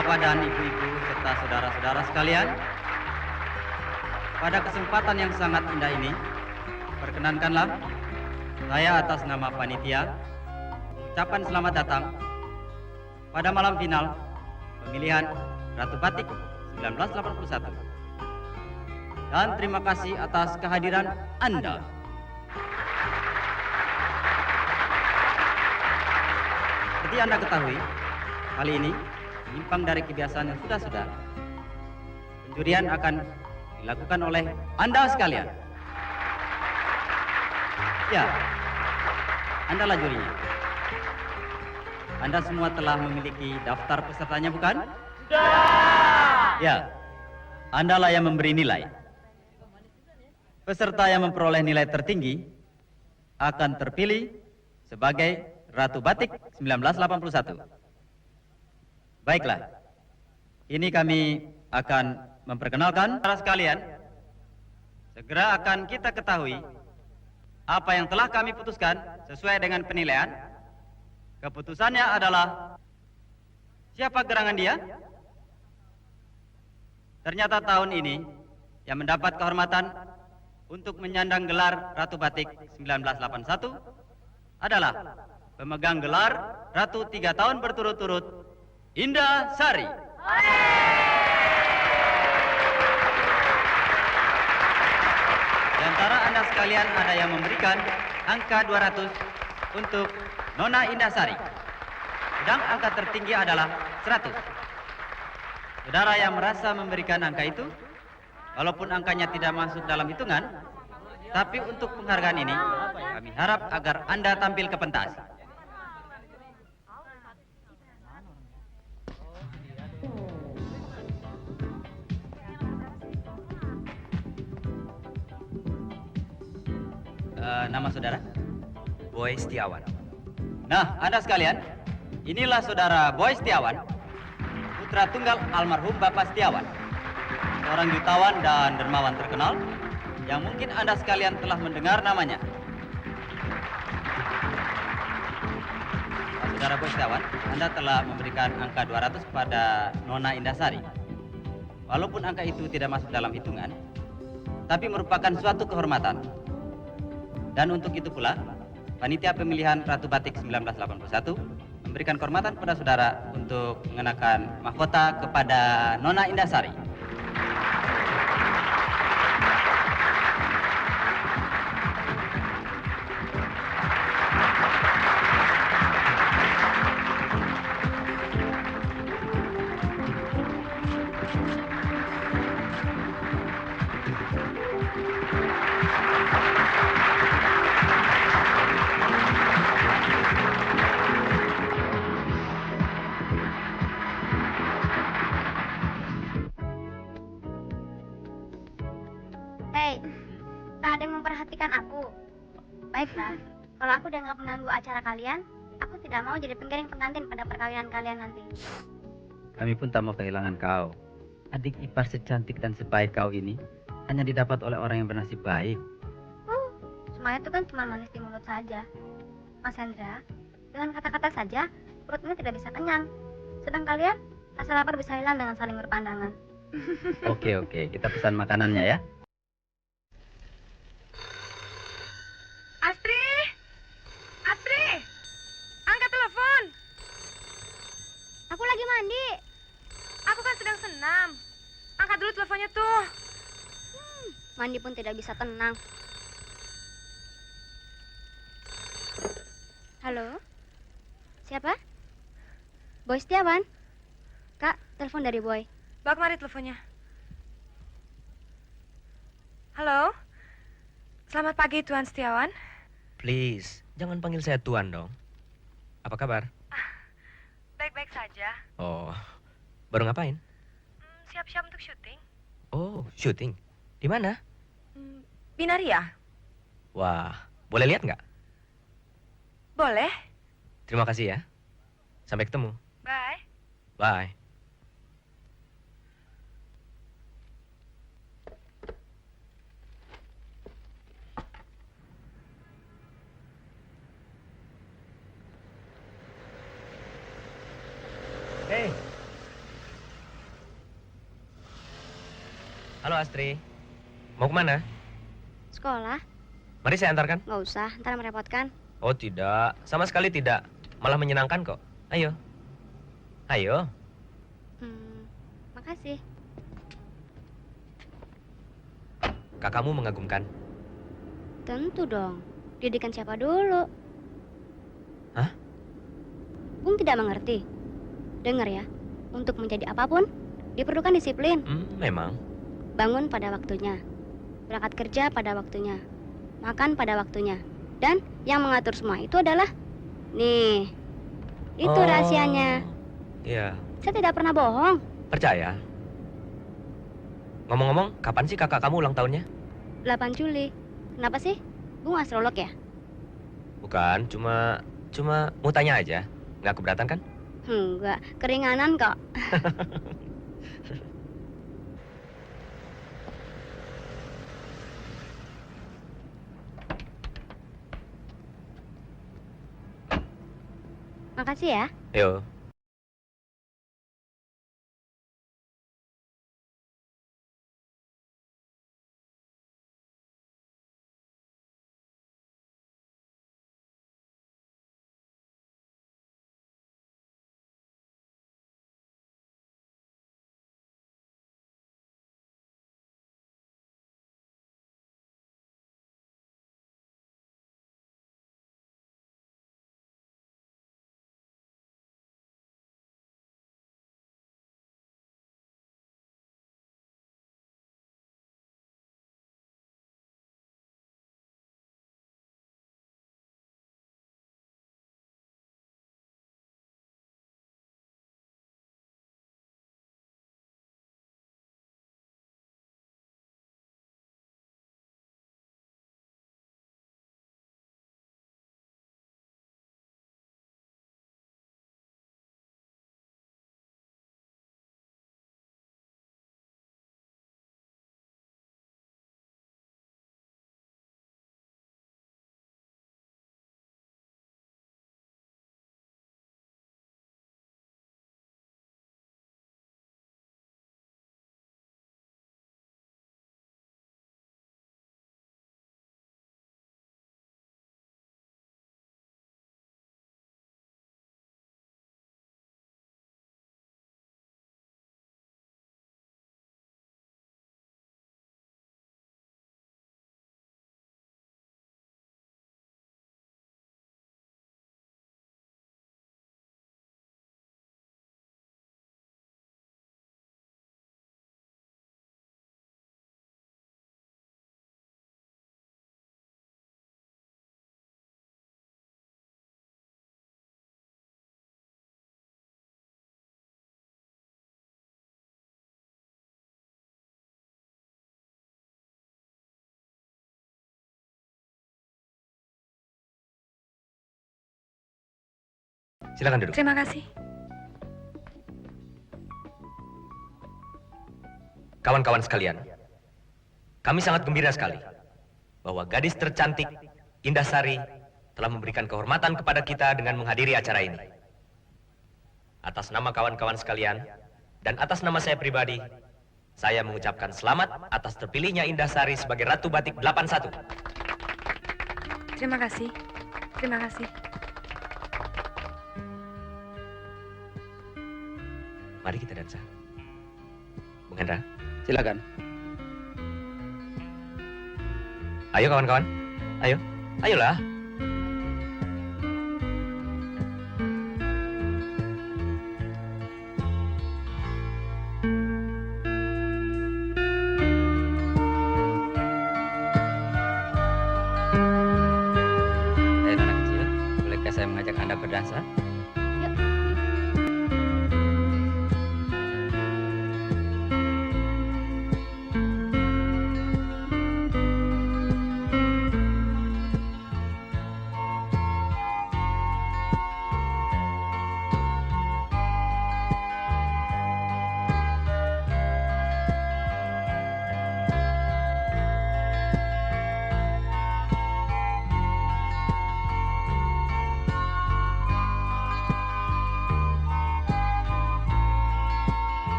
Bapak-bapak dan ibu-ibu serta saudara-saudara sekalian, pada kesempatan yang sangat indah ini, perkenankanlah saya atas nama panitia mengucapkan selamat datang pada malam final pemilihan Ratu Batik 1981. Dan terima kasih atas kehadiran Anda. Seperti Anda ketahui, kali ini menyimpang dari kebiasaan yang sudah-sudah, penjurian akan dilakukan oleh Anda sekalian. Ya, Anda lah jurinya. Anda semua telah memiliki daftar pesertanya, bukan? Sudah! Ya, Anda lah yang memberi nilai. Peserta yang memperoleh nilai tertinggi akan terpilih sebagai Ratu Batik 1981. Baiklah, ini kami akan memperkenalkan para sekalian. Segera akan kita ketahui apa yang telah kami putuskan sesuai dengan penilaian. Keputusannya adalah siapa gerangan dia? Ternyata tahun ini yang mendapat kehormatan untuk menyandang gelar Ratu Batik 1981 adalah pemegang gelar Ratu 3 tahun berturut-turut, Indah Sari. Di antara Anda sekalian ada yang memberikan angka 200 untuk Nona Indah Sari. Sedang angka tertinggi adalah 100. Saudara yang merasa memberikan angka itu, walaupun angkanya tidak masuk dalam hitungan, tapi untuk penghargaan ini, kami harap agar Anda tampil ke pentas. Nama saudara? Boy Setiawan. Nah, Anda sekalian, inilah saudara Boy Setiawan, putra tunggal almarhum Bapak Setiawan, seorang jutawan dan dermawan terkenal yang mungkin Anda sekalian telah mendengar namanya. Nah, saudara Boy Setiawan, Anda telah memberikan angka 200 kepada Nona Indah Sari. Walaupun angka itu tidak masuk dalam hitungan, tapi merupakan suatu kehormatan. Dan untuk itu pula, panitia pemilihan Ratu Batik 1981 memberikan kehormatan kepada saudara untuk mengenakan mahkota kepada Nona Indah Sari. Hei, tak ada yang memperhatikan aku. Baiklah, kalau aku dianggap mengganggu acara kalian, aku tidak mau jadi penggiring pengantin pada perkawinan kalian nanti. Kami pun tak mau kehilangan kau. Adik ipar secantik dan sebaik kau ini hanya didapat oleh orang yang bernasib baik. Semua itu kan cuma manis di mulut saja. Mas Hendra, dengan kata-kata saja, perutnya tidak bisa kenyang. Sedang kalian, rasa lapar bisa hilang dengan saling berpandangan. Oke, kita pesan makanannya ya. Astri! Astri! Angkat telepon! Aku lagi mandi. Aku kan sedang senam. Angkat dulu teleponnya tuh. Mandi pun tidak bisa tenang. Halo? Siapa? Boy Setiawan? Kak, telepon dari Boy. Bawa kemari teleponnya. Halo? Selamat pagi, Tuan Setiawan. Please, jangan panggil saya Tuan dong. Apa kabar? Baik-baik saja. Oh, baru ngapain? Siap-siap untuk syuting. Oh, syuting. Di mana? Binaria? Wah, boleh lihat nggak? Boleh. Terima kasih ya. Sampai ketemu. Bye. Bye. Astri. Mau kemana? Sekolah? Mari saya antarkan. Nggak usah, ntar merepotkan. Oh tidak, sama sekali tidak. Malah menyenangkan kok. Ayo. Ayo. Makasih. Kakakmu mengagumkan. Tentu dong. Didikan siapa dulu? Hah? Bung tidak mengerti. Dengar ya, untuk menjadi apapun, diperlukan disiplin. Memang. Bangun pada waktunya. Berangkat kerja pada waktunya. Makan pada waktunya. Dan yang mengatur semua itu adalah... Nih, itu Oh, rahasianya. Iya, Saya tidak pernah bohong. percaya. Ngomong-ngomong, kapan sih kakak kamu ulang tahunnya? 8 Juli. Kenapa sih? Bung astrolog ya? Bukan, cuma mau tanya aja. Nggak keberatan kan? Enggak, keringanan kok. Makasih ya. Yo. Silakan duduk. Terima kasih. Kawan-kawan sekalian, kami sangat gembira sekali bahwa gadis tercantik Indahsari telah memberikan kehormatan kepada kita dengan menghadiri acara ini. Atas nama kawan-kawan sekalian dan atas nama saya pribadi, saya mengucapkan selamat atas terpilihnya Indahsari sebagai Ratu Batik 81. Terima kasih. Terima kasih. Mari kita dansa. Bung Hendra, Silakan. ayo kawan-kawan. Ayo, ayolah. Nona kecil, bolehkah saya mengajak Anda berdansa? Yuk.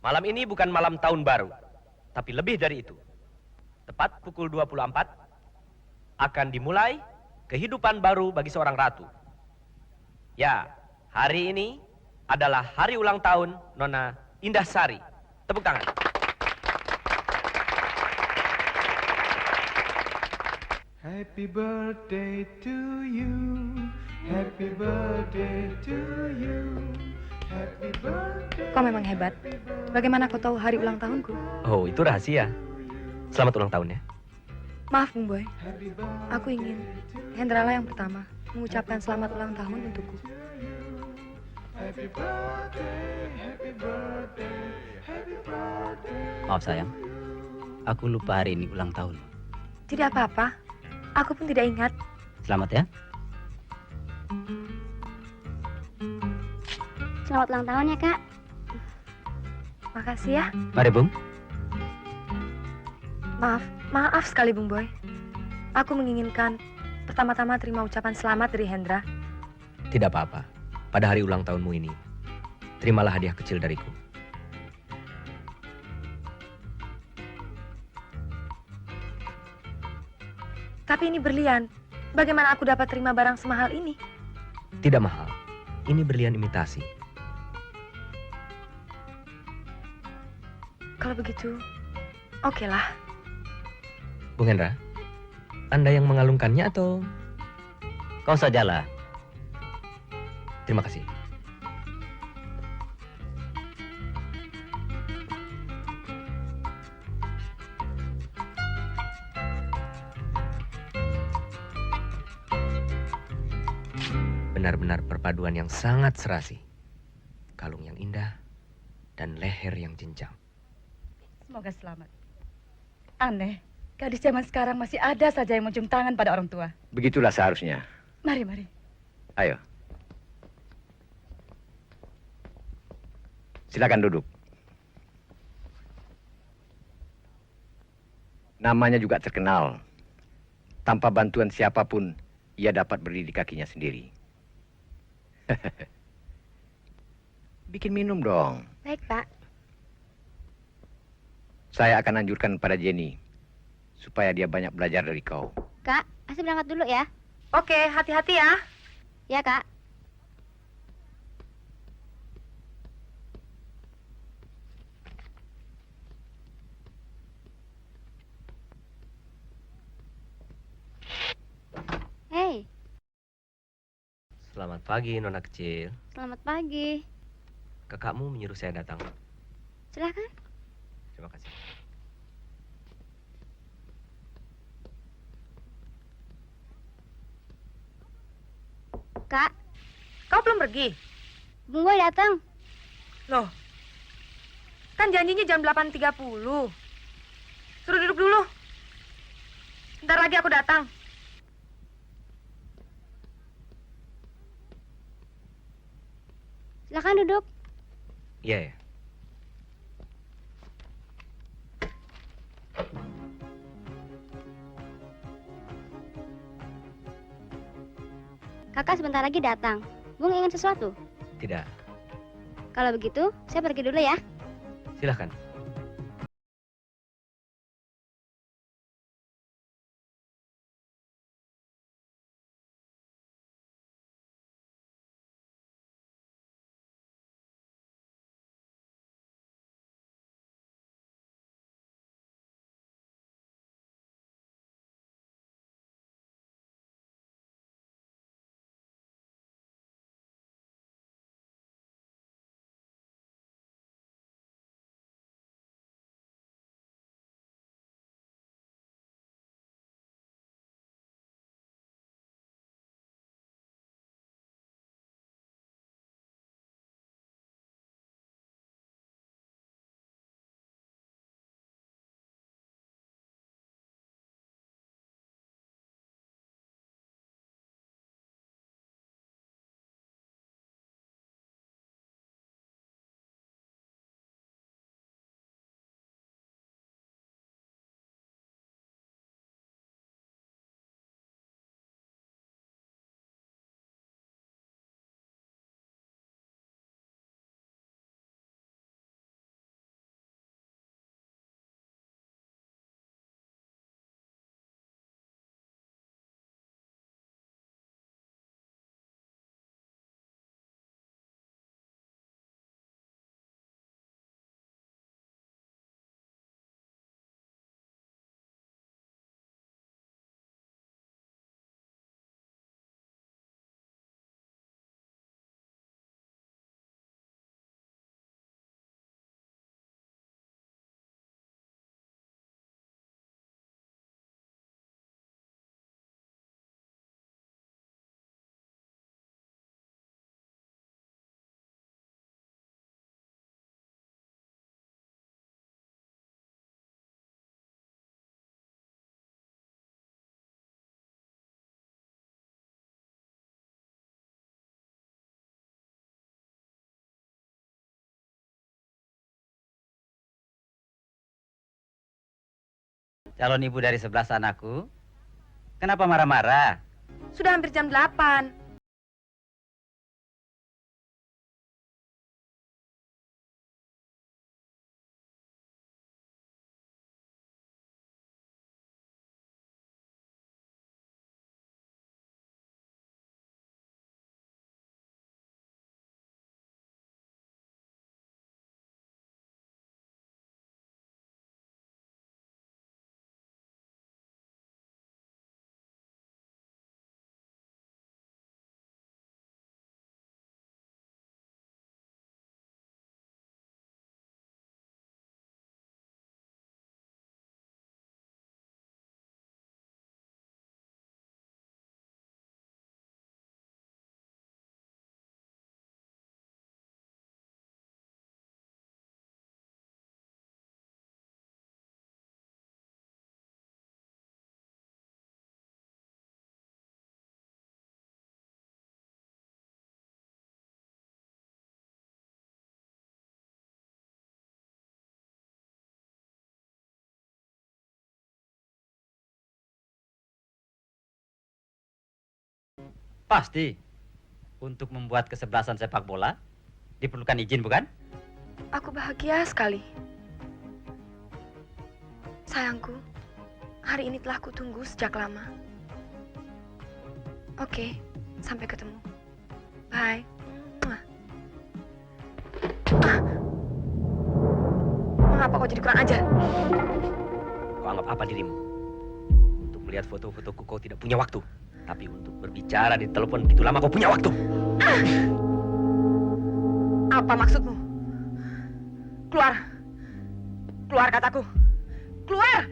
Malam ini bukan malam tahun baru, tapi lebih dari itu. Tepat pukul 24 akan dimulai kehidupan baru bagi seorang ratu. Ya, hari ini adalah hari ulang tahun Nona Indahsari. Tepuk tangan. Happy birthday to you. Happy birthday to you. Happy birthday. Kau memang hebat. Bagaimana kau tahu hari ulang tahunku? Oh, itu rahasia. Selamat ulang tahun ya. Maaf, Bung Boy. Aku ingin Hendrala yang pertama mengucapkan selamat ulang tahun untukku. Happy birthday, happy birthday, happy birthday. Maaf sayang, aku lupa hari ini ulang tahun. Tidak apa-apa. Aku pun tidak ingat. Selamat ya. Selamat ulang tahun ya, Kak. Makasih ya. Mari Bung. Maaf sekali, Bung Boy. Aku menginginkan pertama-tama terima ucapan selamat dari Hendra. Tidak apa-apa. Pada hari ulang tahunmu ini, terimalah hadiah kecil dariku. Tapi ini berlian. Bagaimana aku dapat terima barang semahal ini? Tidak mahal. Ini berlian imitasi. Kalau begitu, okelah. Bung Hendra, Anda yang mengalungkannya atau... Kau sajalah. Terima kasih. Benar-benar perpaduan yang sangat serasi. Kalung yang indah dan leher yang jenjang. Semoga selamat. Aneh, gadis zaman sekarang masih ada saja yang mencium tangan pada orang tua. Begitulah seharusnya. Mari. Ayo. Silakan duduk. Namanya juga terkenal. Tanpa bantuan siapapun, ia dapat berdiri di kakinya sendiri. Bikin minum dong. Baik, Pak. Saya akan anjurkan pada Jenny supaya dia banyak belajar dari kau. Kak, Asih berangkat dulu ya. Oke, hati-hati ya. Ya, Kak. Hei, Selamat pagi, Nona kecil. selamat pagi. Kakakmu menyuruh saya datang. Silahkan. Terima kasih. Kak, Kau belum pergi? Bung Boy datang. Loh, kan janjinya jam 8.30. Suruh duduk dulu. Ntar lagi aku datang. Silahkan duduk. Iya ya. Kakak sebentar lagi datang. Bung ingin sesuatu? Tidak. Kalau begitu, saya pergi dulu ya. Silahkan. calon ibu dari 11 anakku. Kenapa marah-marah? Sudah hampir jam 8. Pasti. Untuk membuat kesebelasan sepak bola, diperlukan izin, bukan? Aku bahagia sekali. Sayangku, hari ini telah kutunggu sejak lama. Oke, sampai ketemu. Bye. Mwah. Mengapa kau jadi kurang ajar? Kau anggap apa dirimu? Untuk melihat foto-fotoku kau tidak punya waktu. Tapi untuk berbicara di telepon begitu lama kau punya waktu. Apa maksudmu? Keluar. Keluar kataku. Keluar!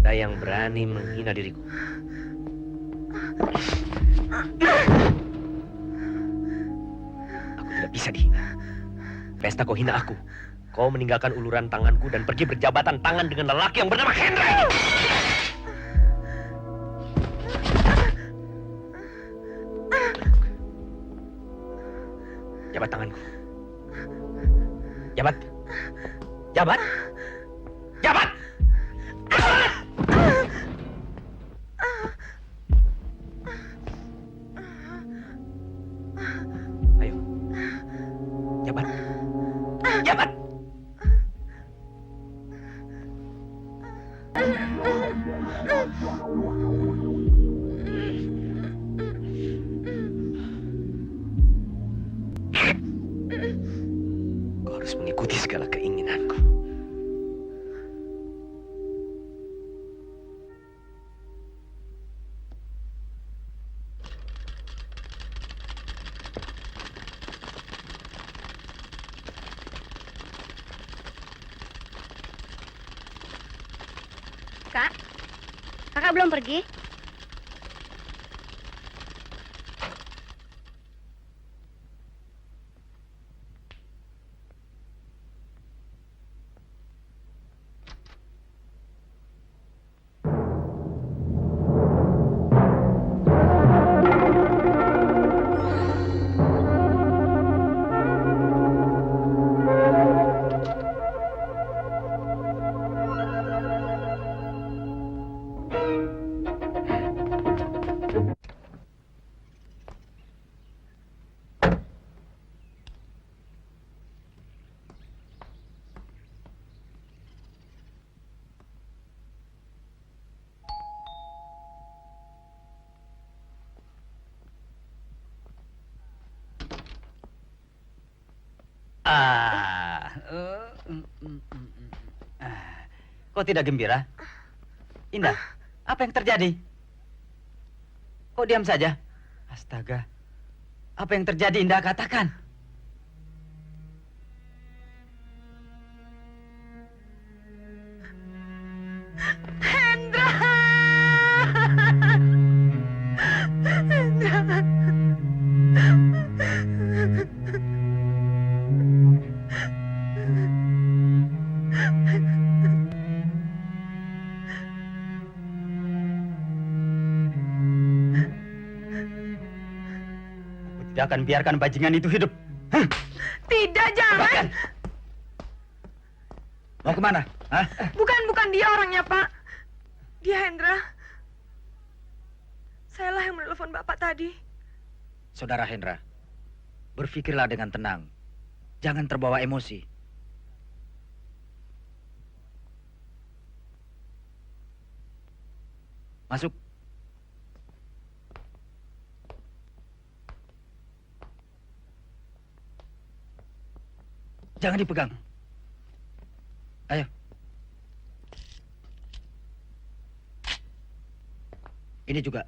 Ada yang berani menghina diriku. Aku tidak bisa dihina. Pesta kau hina aku. Kau meninggalkan uluran tanganku dan pergi berjabatan tangan dengan lelaki yang bernama Hendra ini. Jabat tanganku. Jabat. Jabat. Jabat. Ayo. Jabat. Jabat. Kau harus mengikuti segala keinginanku. Kak, kakak belum pergi? Kau tidak gembira? Indah, apa yang terjadi? Kok diam saja? Astaga, apa yang terjadi Indah, katakan. Tidak akan biarkan bajingan itu hidup. Hah? Tidak, jangan. Mau kemana? Hah? Bukan dia orangnya, Pak. Dia Hendra. Sayalah yang menelpon Bapak tadi. Saudara Hendra, berpikirlah dengan tenang. Jangan terbawa emosi. Masuk. Jangan dipegang. Ayo. Ini juga.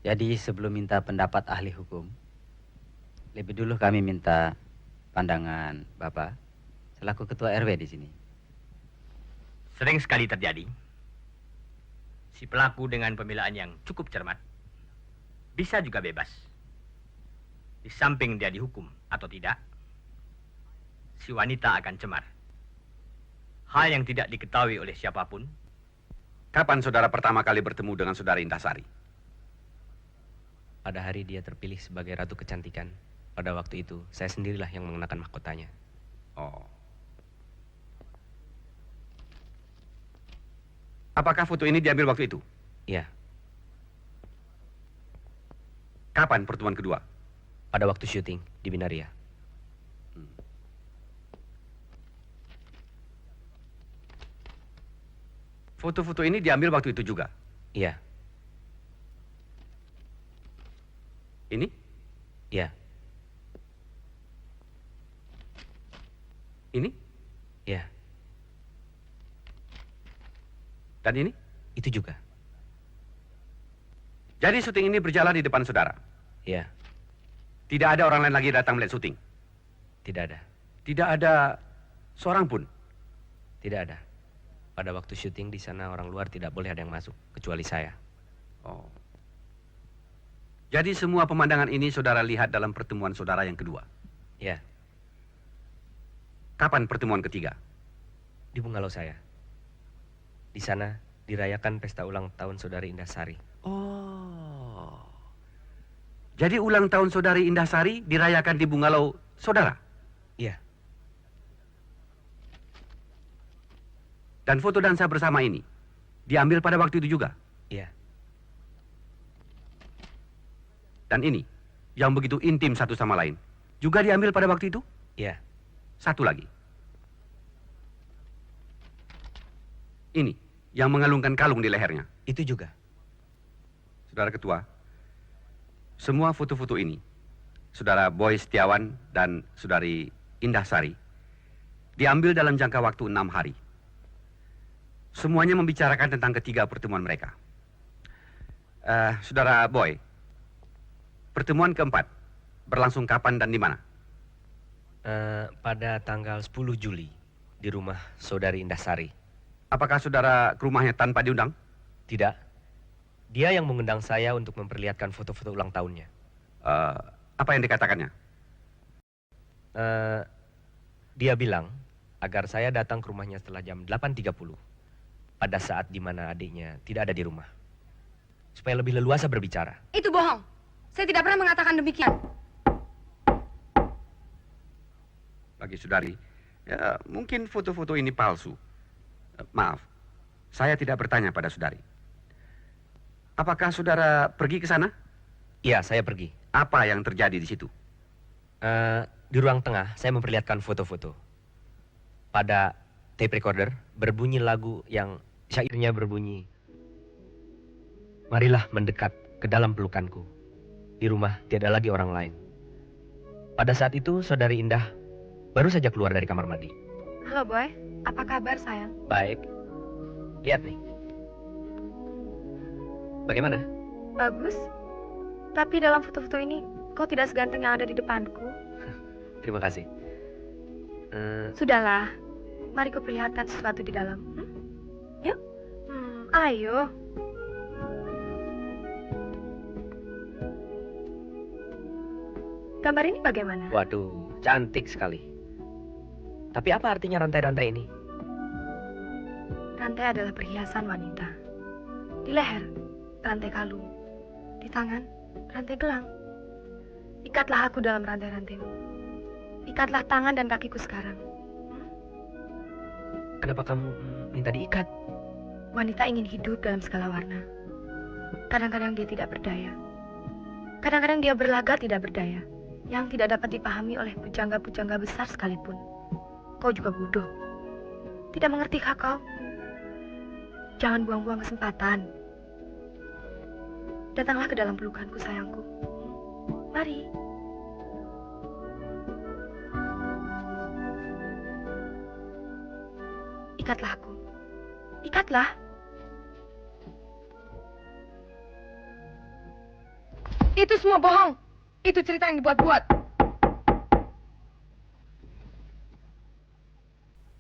Jadi sebelum minta pendapat ahli hukum, lebih dulu kami minta pandangan Bapak selaku ketua RW di sini. Sering sekali terjadi. Si pelaku dengan pembelaan yang cukup cermat bisa juga bebas. Di samping dia dihukum atau tidak, si wanita akan cemar. Hal yang tidak diketahui oleh siapapun. Kapan saudara pertama kali bertemu dengan saudara Indasari? Pada hari dia terpilih sebagai ratu kecantikan. Pada waktu itu, saya sendirilah yang mengenakan mahkotanya. Oh. Apakah foto ini diambil waktu itu? Iya. Kapan pertemuan kedua? Pada waktu syuting di Binaria. Foto-foto ini diambil waktu itu juga? Iya. Ini? Iya. Ini? Iya. Dan ini? Itu juga. Jadi syuting ini berjalan di depan saudara? Iya. Tidak ada orang lain lagi datang melihat syuting? Tidak ada. Tidak ada seorang pun? Tidak ada. Pada waktu syuting di sana orang luar tidak boleh ada yang masuk kecuali saya. Oh. Jadi semua pemandangan ini saudara lihat dalam pertemuan saudara yang kedua? Iya. Kapan pertemuan ketiga? Di bungalow saya. Di sana dirayakan pesta ulang tahun saudari Indasari. Oh. Jadi ulang tahun saudari Indasari dirayakan di bungalow saudara? Iya. Dan foto dansa bersama ini diambil pada waktu itu juga? Iya. Dan ini yang begitu intim satu sama lain juga diambil pada waktu itu? Iya. Satu lagi. Ini yang mengalungkan kalung di lehernya. Itu juga. Saudara Ketua, semua foto-foto ini, Saudara Boy Setiawan dan Saudari Indasari, diambil dalam jangka waktu 6 hari. Semuanya membicarakan tentang ketiga pertemuan mereka. Saudara Boy, pertemuan keempat berlangsung kapan dan di mana? Pada tanggal 10 Juli di rumah saudari Indasari. Apakah saudara ke rumahnya tanpa diundang? Tidak. Dia yang mengundang saya untuk memperlihatkan foto-foto ulang tahunnya. Apa yang dikatakannya? Dia bilang agar saya datang ke rumahnya setelah jam 8.30. Pada saat di mana adiknya tidak ada di rumah. Supaya lebih leluasa berbicara. Itu bohong. Saya tidak pernah mengatakan demikian. Bagi saudari, ya, mungkin foto-foto ini palsu. Maaf, saya tidak bertanya pada saudari. Apakah saudara pergi ke sana? Iya, saya pergi. Apa yang terjadi di situ? Di ruang tengah, saya memperlihatkan foto-foto. Pada tape recorder, berbunyi lagu yang syairnya berbunyi, "Marilah mendekat ke dalam pelukanku. Di rumah tiada lagi orang lain." Pada saat itu, saudari Indah baru saja keluar dari kamar mandi. Halo Boy, apa kabar sayang? Baik. Lihat nih. Bagaimana? Bagus. Tapi dalam foto-foto ini, kau tidak seganteng yang ada di depanku. Terima kasih. Sudahlah, mari ku perlihatkan sesuatu di dalam. Yuk. Ayo. Gambar ini bagaimana? Waduh, cantik sekali. Tapi apa artinya rantai-rantai ini? Rantai adalah perhiasan wanita. Di leher, rantai kalung. Di tangan, rantai gelang. Ikatlah aku dalam rantai-rantaimu. Ikatlah tangan dan kakiku sekarang. Kenapa kamu minta diikat? Wanita ingin hidup dalam segala warna. Kadang-kadang dia tidak berdaya. Kadang-kadang dia berlagak tidak berdaya, yang tidak dapat dipahami oleh pujangga-pujangga besar sekalipun. Kau juga bodoh. Tidak mengertikah kau? Jangan buang-buang kesempatan. Datanglah ke dalam pelukanku, sayangku. Mari. Ikatlah aku. Ikatlah. Itu semua bohong. Itu cerita yang dibuat-buat.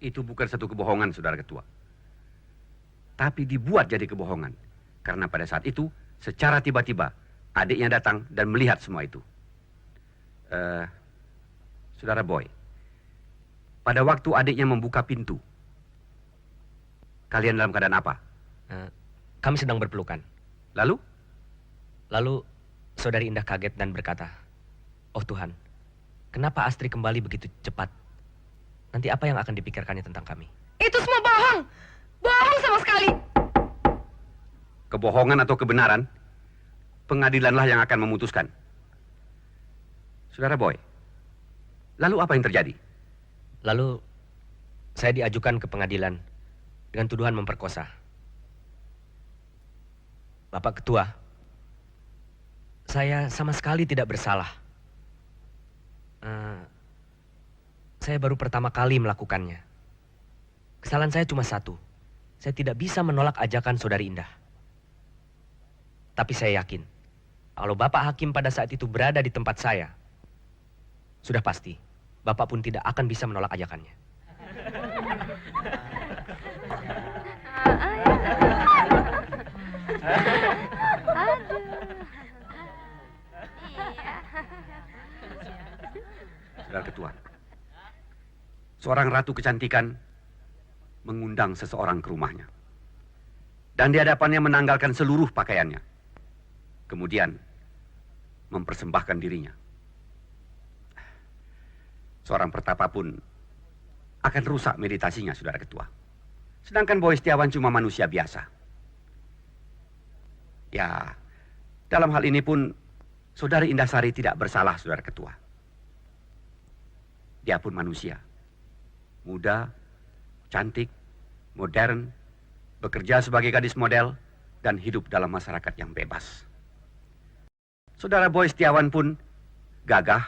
Itu bukan satu kebohongan, Saudara Ketua. Tapi dibuat jadi kebohongan. Karena pada saat itu, secara tiba-tiba, adiknya datang dan melihat semua itu. Saudara Boy, pada waktu adiknya membuka pintu, kalian dalam keadaan apa? Kami sedang berpelukan. Lalu? Lalu Saudari Indah kaget dan berkata, "Oh Tuhan, kenapa Astri kembali begitu cepat? Nanti apa yang akan dipikirkannya tentang kami?" Itu semua bohong. Bohong sama sekali. Kebohongan atau kebenaran, pengadilanlah yang akan memutuskan. Saudara Boy, lalu apa yang terjadi? Lalu saya diajukan ke pengadilan dengan tuduhan memperkosa. Bapak Ketua, saya sama sekali tidak bersalah. Saya baru pertama kali melakukannya. Kesalahan saya cuma satu. Saya tidak bisa menolak ajakan Saudari Indah. Tapi saya yakin, kalau Bapak Hakim pada saat itu berada di tempat saya, sudah pasti Bapak pun tidak akan bisa menolak ajakannya. Saudara Ketua, seorang ratu kecantikan mengundang seseorang ke rumahnya. Dan di hadapannya menanggalkan seluruh pakaiannya. Kemudian mempersembahkan dirinya. Seorang pertapa pun akan rusak meditasinya, Saudara Ketua. Sedangkan Boy Setiawan cuma manusia biasa. Ya, dalam hal ini pun Saudari Indahsari tidak bersalah, Saudara Ketua. Dia pun manusia. Muda, cantik, modern, bekerja sebagai gadis model, dan hidup dalam masyarakat yang bebas. Saudara Boy Setiawan pun gagah,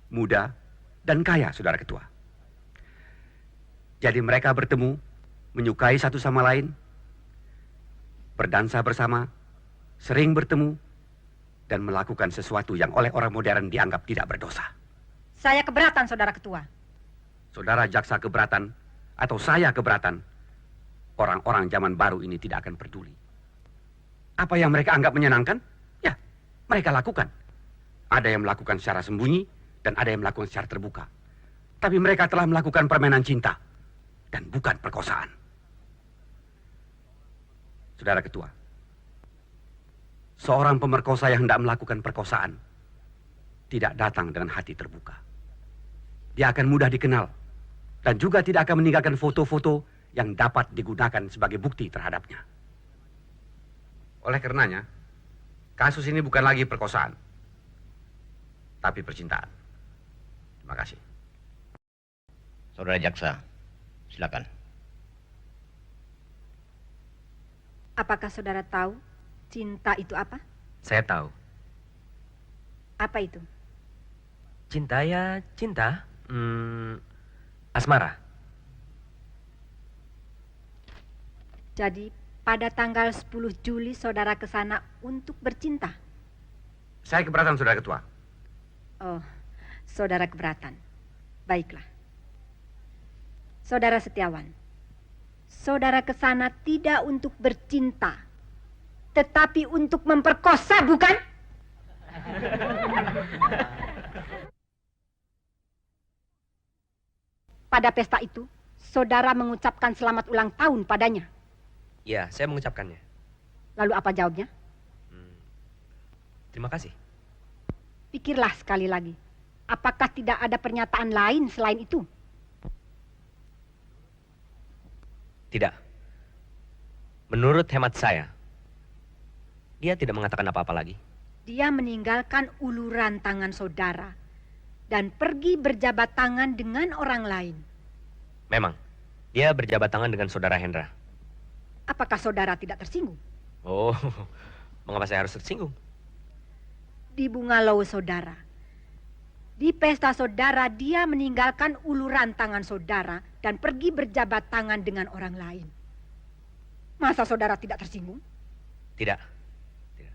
muda, dan kaya, Saudara Ketua. Jadi mereka bertemu, menyukai satu sama lain, berdansa bersama, sering bertemu, dan melakukan sesuatu yang oleh orang modern dianggap tidak berdosa. Saya keberatan, Saudara Ketua. Saudara jaksa keberatan, atau saya keberatan, orang-orang zaman baru ini tidak akan peduli. Apa yang mereka anggap menyenangkan, ya, mereka lakukan. Ada yang melakukan secara sembunyi, dan ada yang melakukan secara terbuka. Tapi mereka telah melakukan permainan cinta, dan bukan perkosaan. Saudara Ketua, seorang pemerkosa yang hendak melakukan perkosaan tidak datang dengan hati terbuka. Dia akan mudah dikenal, dan juga tidak akan meninggalkan foto-foto yang dapat digunakan sebagai bukti terhadapnya. Oleh karenanya, kasus ini bukan lagi perkosaan, tapi percintaan. Terima kasih. Saudara jaksa, silakan. Apakah saudara tahu cinta itu apa? Saya tahu. Apa itu? Cinta ya cinta. Asmara. Jadi pada tanggal 10 Juli saudara ke sana untuk bercinta? Saya keberatan, Saudara Ketua. Oh, saudara keberatan. Baiklah. Saudara Setiawan, saudara ke sana tidak untuk bercinta, tetapi untuk memperkosa, bukan? Pada pesta itu, saudara mengucapkan selamat ulang tahun padanya. Ya, saya mengucapkannya. Lalu apa jawabnya? Terima kasih. Pikirlah sekali lagi. Apakah tidak ada pernyataan lain selain itu? Tidak. Menurut hemat saya, dia tidak mengatakan apa-apa lagi. Dia meninggalkan uluran tangan saudara dan pergi berjabat tangan dengan orang lain. Memang, dia berjabat tangan dengan saudara Hendra. Apakah saudara tidak tersinggung? Oh, mengapa saya harus tersinggung? Di Bungalau saudara, di pesta saudara dia meninggalkan uluran tangan saudara dan pergi berjabat tangan dengan orang lain. Masa saudara tidak tersinggung? Tidak. Tidak.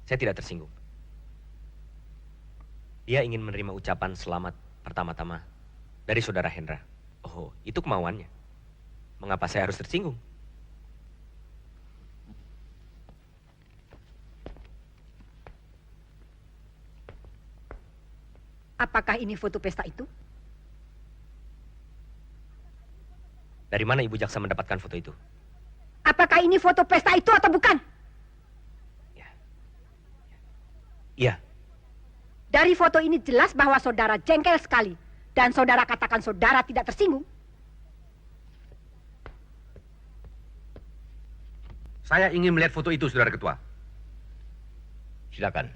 Saya tidak tersinggung. Dia ingin menerima ucapan selamat pertama-tama dari saudara Hendra. Oh, itu kemauannya. Mengapa saya harus tersinggung? Apakah ini foto pesta itu? Dari mana Ibu Jaksa mendapatkan foto itu? Apakah ini foto pesta itu atau bukan? Iya. Dari foto ini jelas bahwa saudara jengkel sekali. Dan saudara katakan saudara tidak tersinggung. Saya ingin melihat foto itu, Saudara Ketua. Silakan.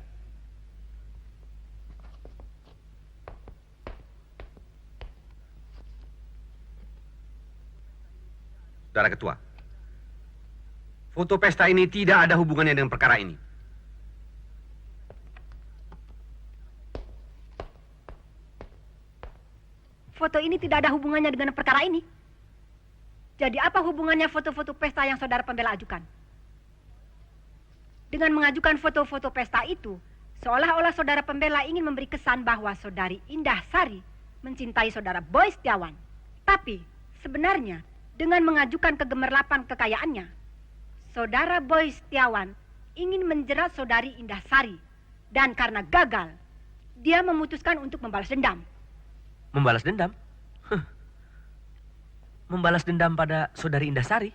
Saudara Ketua, foto pesta ini tidak ada hubungannya dengan perkara ini. Foto ini tidak ada hubungannya dengan perkara ini. Jadi apa hubungannya foto-foto pesta yang saudara pembela ajukan? Dengan mengajukan foto-foto pesta itu, seolah-olah saudara pembela ingin memberi kesan bahwa saudari Indah Sari mencintai saudara Boy Setiawan. Tapi sebenarnya dengan mengajukan kegemerlapan kekayaannya, saudara Boy Setiawan ingin menjerat saudari Indah Sari. Dan karena gagal, dia memutuskan untuk membalas dendam. Membalas dendam? Membalas dendam pada saudari Indah Sari?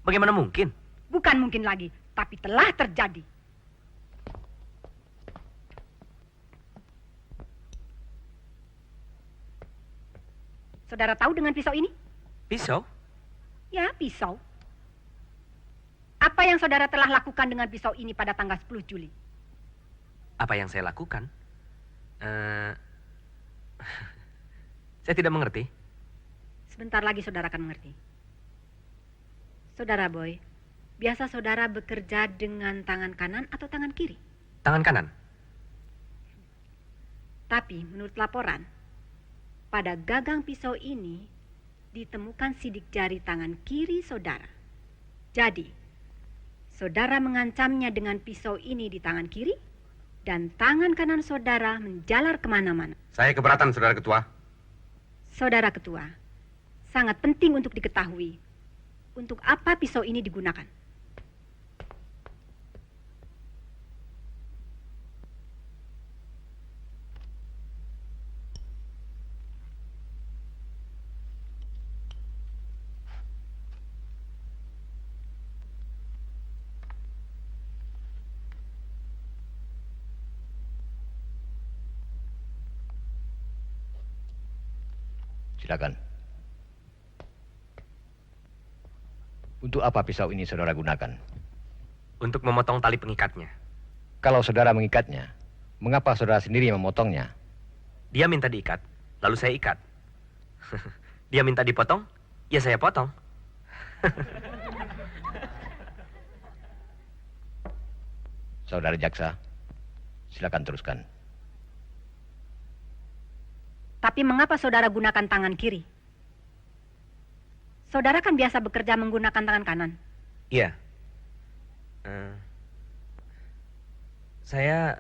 Bagaimana mungkin? Bukan mungkin lagi, tapi telah terjadi. Saudara tahu dengan pisau ini? Pisau? Ya, pisau. Apa yang saudara telah lakukan dengan pisau ini pada tanggal 10 Juli? Apa yang saya lakukan? Saya tidak mengerti. Sebentar lagi saudara akan mengerti. Saudara Boy, biasa saudara bekerja dengan tangan kanan atau tangan kiri? Tangan kanan? Tapi menurut laporan, pada gagang pisau ini ditemukan sidik jari tangan kiri saudara. Jadi, saudara mengancamnya dengan pisau ini di tangan kiri, dan tangan kanan saudara menjalar kemana-mana. Saya keberatan, Saudara Ketua. Saudara Ketua, sangat penting untuk diketahui untuk apa pisau ini digunakan. Silakan. Untuk apa pisau ini saudara gunakan? Untuk memotong tali pengikatnya. Kalau saudara mengikatnya, mengapa saudara sendiri yang memotongnya? Dia minta diikat, lalu saya ikat. Dia minta dipotong, ya saya potong. Saudara jaksa, silakan teruskan. Tapi mengapa saudara gunakan tangan kiri? Saudara kan biasa bekerja menggunakan tangan kanan. Iya. Saya,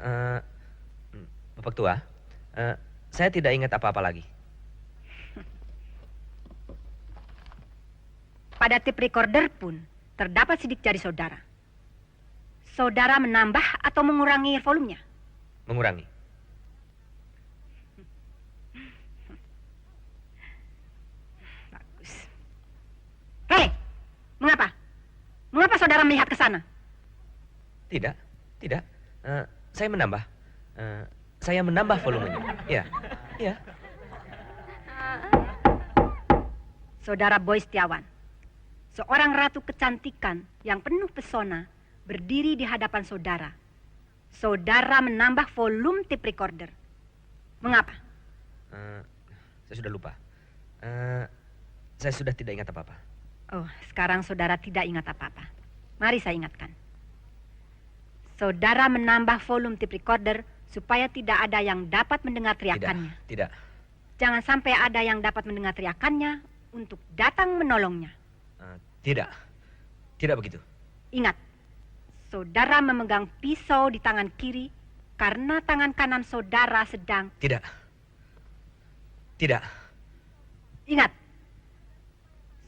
Bapak Tua, saya tidak ingat apa-apa lagi. Pada tape recorder pun terdapat sidik jari saudara. Saudara menambah atau mengurangi volumenya? Mengurangi. Hei, mengapa? Mengapa saudara melihat ke sana? Tidak, tidak. Saya menambah. Saya menambah volumenya. Ya, ya. Saudara Boy Setiawan, seorang ratu kecantikan yang penuh pesona berdiri di hadapan saudara. Saudara menambah volume tape recorder. Mengapa? Saya sudah lupa. Saya sudah tidak ingat apa-apa. Oh, sekarang saudara tidak ingat apa-apa. Mari saya ingatkan. Saudara menambah volume tape recorder supaya tidak ada yang dapat mendengar teriakannya. Tidak. Jangan sampai ada yang dapat mendengar teriakannya untuk datang menolongnya. Tidak. Tidak begitu. Ingat, saudara memegang pisau di tangan kiri karena tangan kanan saudara sedang... Tidak. Tidak. Ingat,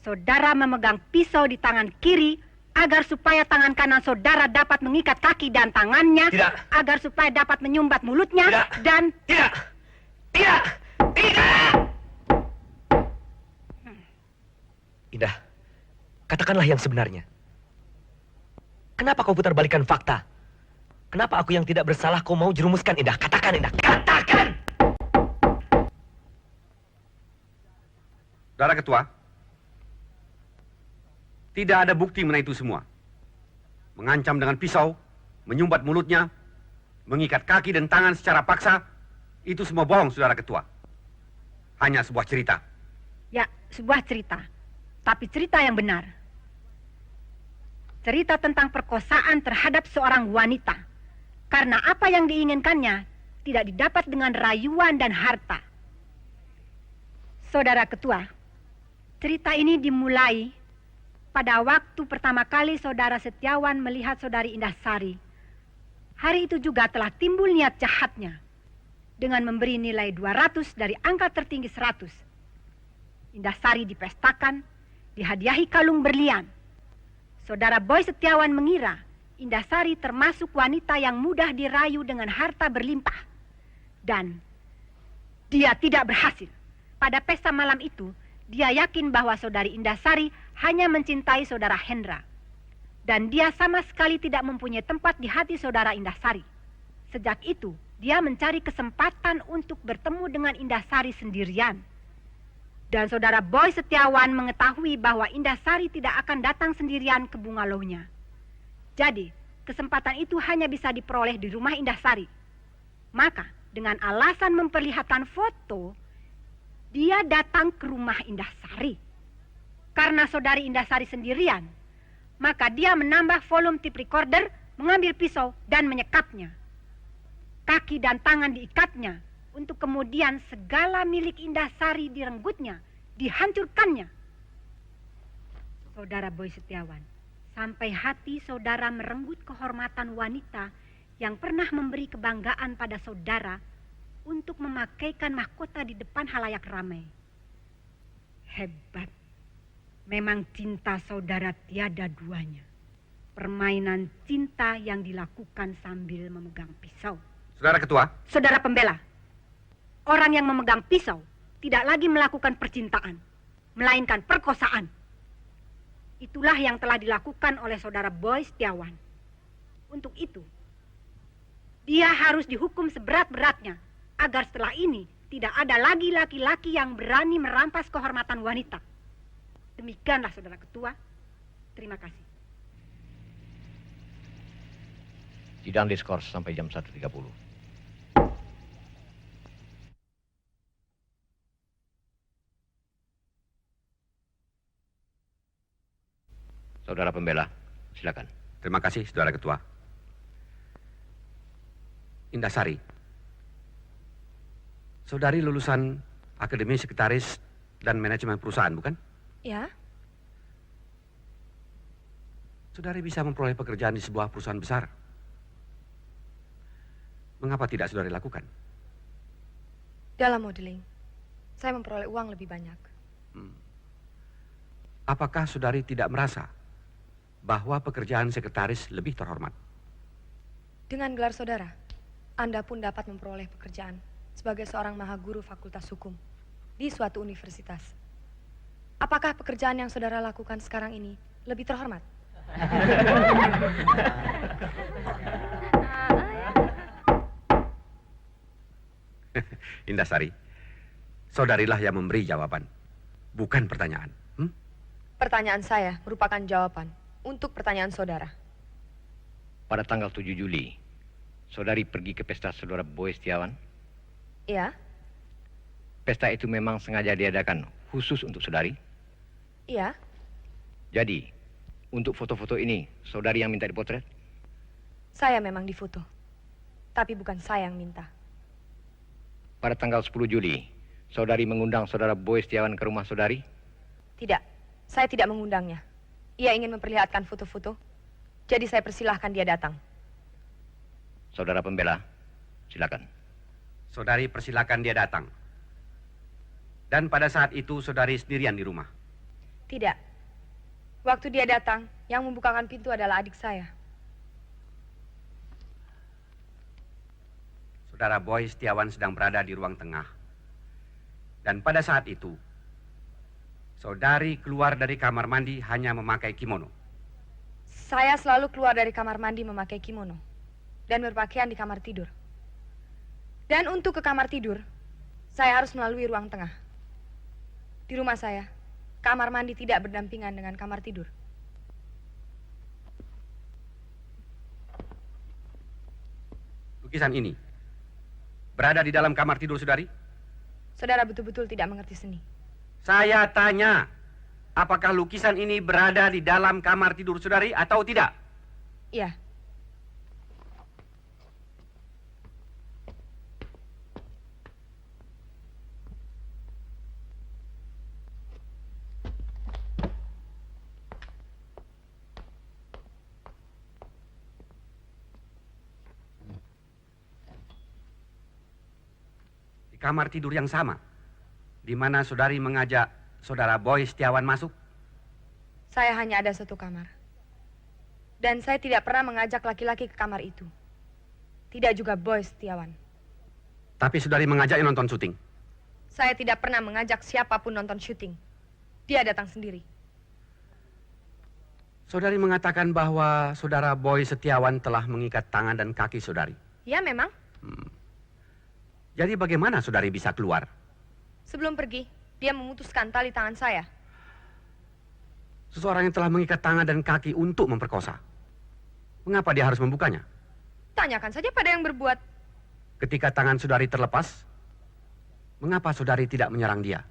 saudara memegang pisau di tangan kiri agar supaya tangan kanan saudara dapat mengikat kaki dan tangannya. Tidak. Agar supaya dapat menyumbat mulutnya. Tidak. Dan... Tidak. Tidak. Tidak. Indah, katakanlah yang sebenarnya. Kenapa kau putar balikan fakta? Kenapa aku yang tidak bersalah kau mau jerumuskan, Indah? Katakan, Indah. Katakan! Saudara Ketua, tidak ada bukti mengenai itu semua. Mengancam dengan pisau, menyumbat mulutnya, mengikat kaki dan tangan secara paksa, itu semua bohong, Saudara Ketua. Hanya sebuah cerita. Ya, sebuah cerita. Tapi cerita yang benar. Cerita tentang perkosaan terhadap seorang wanita. Karena apa yang diinginkannya tidak didapat dengan rayuan dan harta. Saudara Ketua, cerita ini dimulai pada waktu pertama kali saudara Setiawan melihat saudari Indahsari. Hari itu juga telah timbul niat jahatnya dengan memberi nilai 200 dari angka tertinggi 100. Indahsari dipestakan, dihadiahi kalung berlian. Saudara Boy Setiawan mengira Indahsari termasuk wanita yang mudah dirayu dengan harta berlimpah. Dan dia tidak berhasil. Pada pesta malam itu, dia yakin bahwa saudari Indahsari hanya mencintai saudara Hendra. Dan dia sama sekali tidak mempunyai tempat di hati saudara Indahsari. Sejak itu, dia mencari kesempatan untuk bertemu dengan Indahsari sendirian. Dan saudara Boy Setiawan mengetahui bahwa Indahsari tidak akan datang sendirian ke bungalownya. Jadi, kesempatan itu hanya bisa diperoleh di rumah Indahsari. Maka, dengan alasan memperlihatkan foto, dia datang ke rumah Indahsari. Karena saudari Indahsari sendirian, maka dia menambah volume tape recorder, mengambil pisau, dan menyekapnya. Kaki dan tangan diikatnya, untuk kemudian segala milik Indahsari direnggutnya, dihancurkannya. Saudara Boy Setiawan, sampai hati saudara merenggut kehormatan wanita yang pernah memberi kebanggaan pada saudara untuk memakaikan mahkota di depan halayak ramai. Hebat. Memang cinta saudara tiada duanya. Permainan cinta yang dilakukan sambil memegang pisau. Saudara Ketua. Saudara pembela. Orang yang memegang pisau tidak lagi melakukan percintaan, melainkan perkosaan. Itulah yang telah dilakukan oleh saudara Boy Setiawan. Untuk itu, dia harus dihukum seberat-beratnya, agar setelah ini tidak ada lagi laki-laki yang berani merampas kehormatan wanita. Demikianlah saudara Ketua. Terima kasih. Sidang diskors sampai jam 1.30. Saudara pembela, silakan. Terima kasih, Saudara Ketua. Indahsari, saudari lulusan Akademi Sekretaris dan Manajemen Perusahaan, bukan? Ya, Saudari bisa memperoleh pekerjaan di sebuah perusahaan besar. Mengapa tidak saudari lakukan? dalam modeling, saya memperoleh uang lebih banyak. Apakah saudari tidak merasa bahwa pekerjaan sekretaris lebih terhormat? Dengan gelar saudara, Anda pun dapat memperoleh pekerjaan sebagai seorang mahaguru fakultas hukum di suatu universitas. Apakah pekerjaan yang saudara lakukan sekarang ini lebih terhormat? Indasari, saudarilah yang memberi jawaban, bukan pertanyaan. Pertanyaan saya merupakan jawaban untuk pertanyaan saudara. Pada tanggal 7 Juli, saudari pergi ke pesta saudara Boy Setiawan. Iya, Pesta itu memang sengaja diadakan khusus untuk saudari. iya. Jadi, untuk foto-foto ini, saudari yang minta dipotret? Saya memang difoto. Tapi bukan saya yang minta. Pada tanggal 10 Juli, saudari mengundang saudara Boy Setiawan ke rumah saudari? Tidak, saya tidak mengundangnya. Ia ingin memperlihatkan foto-foto. Jadi saya persilahkan dia datang. Saudara pembela, silakan. Saudari persilakan dia datang. Dan pada saat itu saudari sendirian di rumah. Tidak. Waktu dia datang, yang membukakan pintu adalah adik saya. Saudara Boy Setiawan sedang berada di ruang tengah. Dan pada saat itu, saudari keluar dari kamar mandi hanya memakai kimono. Saya selalu keluar dari kamar mandi memakai kimono. Dan berpakaian di kamar tidur. Dan untuk ke kamar tidur, saya harus melalui ruang tengah. Di rumah saya, kamar mandi tidak berdampingan dengan kamar tidur. Lukisan ini berada di dalam kamar tidur saudari? Saudara betul-betul tidak mengerti seni. Saya tanya, apakah lukisan ini berada di dalam kamar tidur saudari atau tidak? Iya. Di kamar tidur yang sama, di mana saudari mengajak saudara Boy Setiawan masuk? Saya hanya ada satu kamar. Dan saya tidak pernah mengajak laki-laki ke kamar itu. Tidak juga Boy Setiawan. Tapi saudari mengajaknya nonton syuting. Saya tidak pernah mengajak siapapun nonton syuting. Dia datang sendiri. Saudari mengatakan bahwa saudara Boy Setiawan telah mengikat tangan dan kaki saudari. Ya memang. Jadi bagaimana saudari bisa keluar? Sebelum pergi, dia memutuskan tali tangan saya. Seseorang yang telah mengikat tangan dan kaki untuk memperkosa. Mengapa dia harus membukanya? Tanyakan saja pada yang berbuat. Ketika tangan saudari terlepas, mengapa saudari tidak menyerang dia?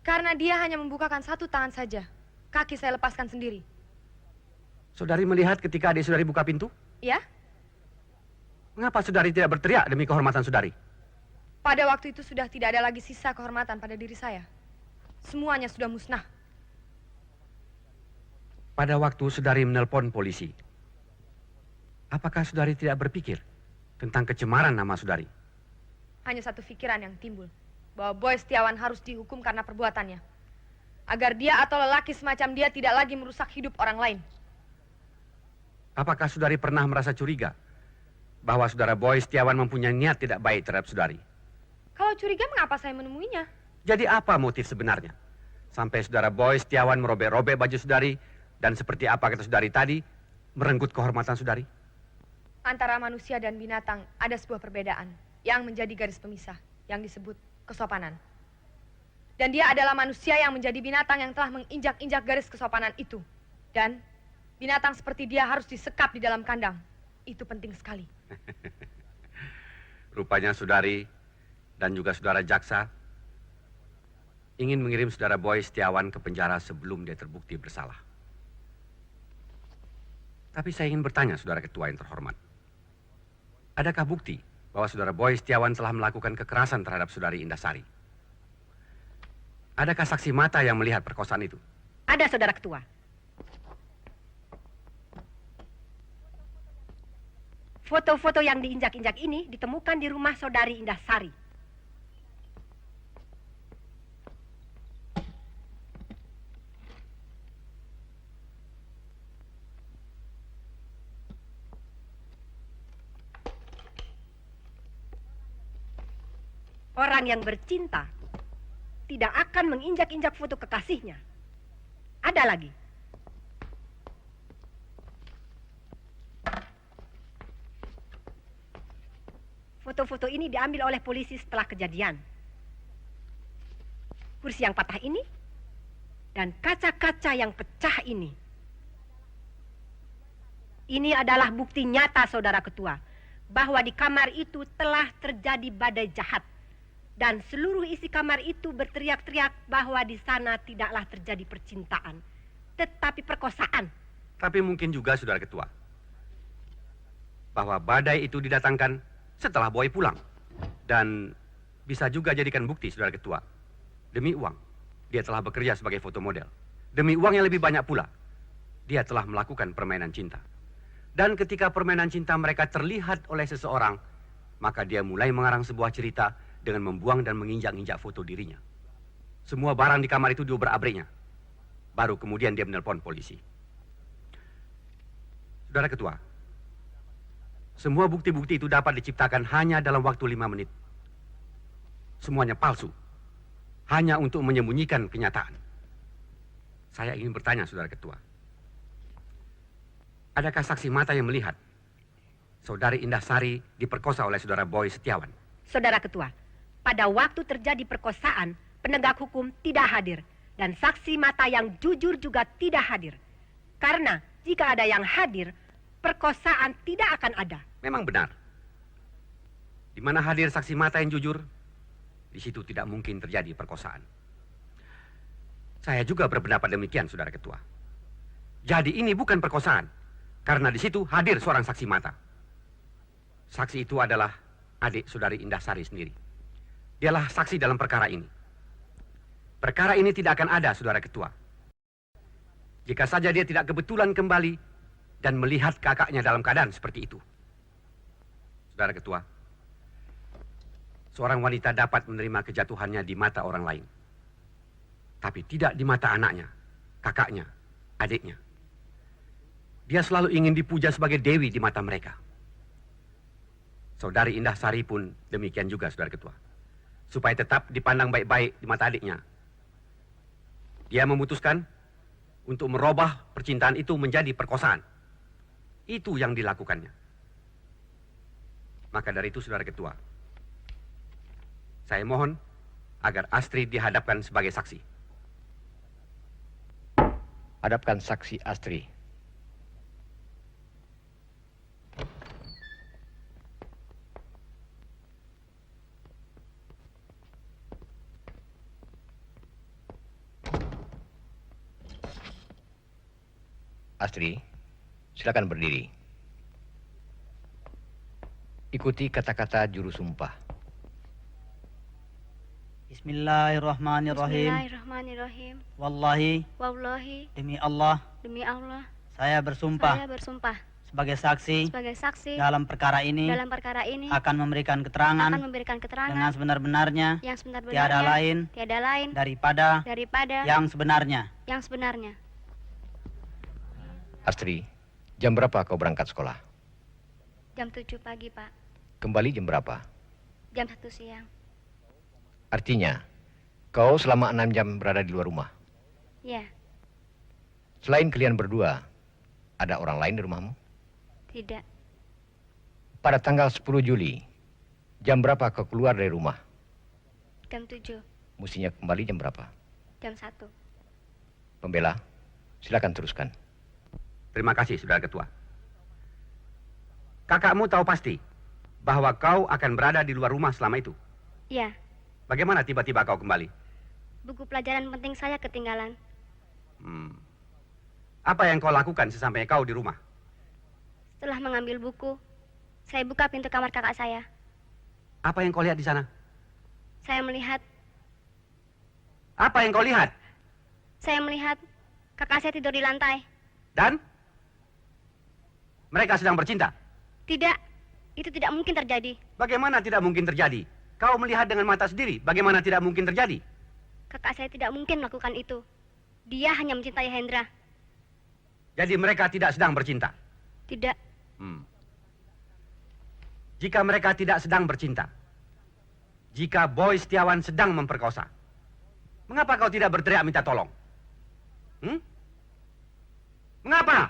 Karena dia hanya membukakan satu tangan saja. Kaki saya lepaskan sendiri. Saudari melihat ketika adik saudari buka pintu? Ya? Mengapa saudari tidak berteriak demi kehormatan saudari? Pada waktu itu sudah tidak ada lagi sisa kehormatan pada diri saya. Semuanya sudah musnah. Pada waktu saudari menelpon polisi, apakah saudari tidak berpikir tentang kecemaran nama saudari? Hanya satu pikiran yang timbul. Bahwa Boy Setiawan harus dihukum karena perbuatannya. Agar dia atau lelaki semacam dia tidak lagi merusak hidup orang lain. Apakah saudari pernah merasa curiga bahwa saudara Boy Setiawan mempunyai niat tidak baik terhadap saudari? Kalau curiga, mengapa saya menemuinya? Jadi apa motif sebenarnya? Sampai saudara Boy Setiawan merobek-robek baju saudari dan seperti apa kata saudari tadi, merenggut kehormatan saudari? Antara manusia dan binatang ada sebuah perbedaan yang menjadi garis pemisah yang disebut kesopanan. Dan dia adalah manusia yang menjadi binatang yang telah menginjak-injak garis kesopanan itu. Dan binatang seperti dia harus disekap di dalam kandang. Itu penting sekali. Rupanya saudari dan juga saudara jaksa ingin mengirim saudara Boy Setiawan ke penjara sebelum dia terbukti bersalah. Tapi saya ingin bertanya saudara ketua yang terhormat. Adakah bukti bahwa saudara Boy Setiawan telah melakukan kekerasan terhadap saudari Indasari? Adakah saksi mata yang melihat perkosaan itu? Ada, saudara ketua. Foto-foto yang diinjak-injak ini ditemukan di rumah saudari Indasari. Orang yang bercinta tidak akan menginjak-injak foto kekasihnya. Ada lagi. Foto-foto ini diambil oleh polisi setelah kejadian. Kursi yang patah ini dan kaca-kaca yang pecah ini. Ini adalah bukti nyata, Saudara Ketua, bahwa di kamar itu telah terjadi badai jahat. Dan seluruh isi kamar itu berteriak-teriak bahwa di sana tidaklah terjadi percintaan, tetapi perkosaan. Tapi mungkin juga, Saudara Ketua, bahwa badai itu didatangkan setelah Boy pulang. Dan bisa juga jadikan bukti, Saudara Ketua. Demi uang, dia telah bekerja sebagai fotomodel. Demi uang yang lebih banyak pula, dia telah melakukan permainan cinta. Dan ketika permainan cinta mereka terlihat oleh seseorang, maka dia mulai mengarang sebuah cerita dengan membuang dan menginjak-injak foto dirinya. Semua barang di kamar itu diobrak-abriknya. Baru kemudian dia menelpon polisi. Saudara Ketua, semua bukti-bukti itu dapat diciptakan hanya dalam waktu 5 menit. Semuanya palsu. Hanya untuk menyembunyikan kenyataan. Saya ingin bertanya, Saudara Ketua. Adakah saksi mata yang melihat Saudari Indah Sari diperkosa oleh Saudara Boy Setiawan? Saudara Ketua, pada waktu terjadi perkosaan, penegak hukum tidak hadir. Dan saksi mata yang jujur juga tidak hadir. Karena jika ada yang hadir, perkosaan tidak akan ada. Memang benar. Di mana hadir saksi mata yang jujur, di situ tidak mungkin terjadi perkosaan. Saya juga berpendapat demikian, Saudara Ketua. Jadi ini bukan perkosaan, karena di situ hadir seorang saksi mata. Saksi itu adalah adik Saudari Indah Sari sendiri. Dialah saksi dalam perkara ini. Perkara ini tidak akan ada, Saudara Ketua, jika saja dia tidak kebetulan kembali dan melihat kakaknya dalam keadaan seperti itu. Saudara Ketua, seorang wanita dapat menerima kejatuhannya di mata orang lain, tapi tidak di mata anaknya, kakaknya, adiknya. Dia selalu ingin dipuja sebagai dewi di mata mereka. Saudari Indah Sari pun demikian juga, Saudara Ketua. Supaya tetap dipandang baik-baik di mata adiknya, dia memutuskan untuk merubah percintaan itu menjadi perkosaan. Itu yang dilakukannya. Maka dari itu, Saudara Ketua, saya mohon agar Astri dihadapkan sebagai saksi. Hadapkan saksi Astri. Astri, silakan berdiri. Ikuti kata-kata juru sumpah. Bismillahirrahmanirrahim. Bismillahirrahmanirrahim. Wallahi, Wallahi, demi Allah, demi Allah, saya bersumpah saya bersumpah sebagai saksi sebagai saksi dalam perkara ini dalam perkara ini akan memberikan keterangan akan memberikan dengan keterangan sebenar-benarnya yang sebenar-benarnya tiada lain daripada daripada yang sebenarnya. yang sebenarnya. Astri, jam berapa kau berangkat sekolah? Jam 7 pagi, Pak. Kembali jam berapa? Jam 1 siang. Artinya, kau selama 6 jam berada di luar rumah. Ya, Selain kalian berdua, ada orang lain di rumahmu? tidak. Pada tanggal 10 Juli, jam berapa kau keluar dari rumah? Jam 7, Mestinya kembali jam berapa? jam 1. Pembela, silakan teruskan. Terima kasih, Saudara Ketua. Kakakmu tahu pasti bahwa kau akan berada di luar rumah selama itu. Ya, Bagaimana tiba-tiba kau kembali? buku pelajaran penting saya ketinggalan. Apa yang kau lakukan sesampainya kau di rumah? Setelah mengambil buku, saya buka pintu kamar kakak saya. Apa yang kau lihat di sana? Saya melihat Apa yang kau lihat? kakak saya tidur di lantai. Dan? Mereka sedang bercinta. Tidak, itu tidak mungkin terjadi. Bagaimana tidak mungkin terjadi? Kau melihat dengan mata sendiri. Bagaimana tidak mungkin terjadi? Kakak saya tidak mungkin melakukan itu. Dia hanya mencintai Hendra. Jadi mereka tidak sedang bercinta. Tidak, Jika mereka tidak sedang bercinta, jika Boy Setiawan sedang memperkosa, mengapa kau tidak berteriak minta tolong? Mengapa?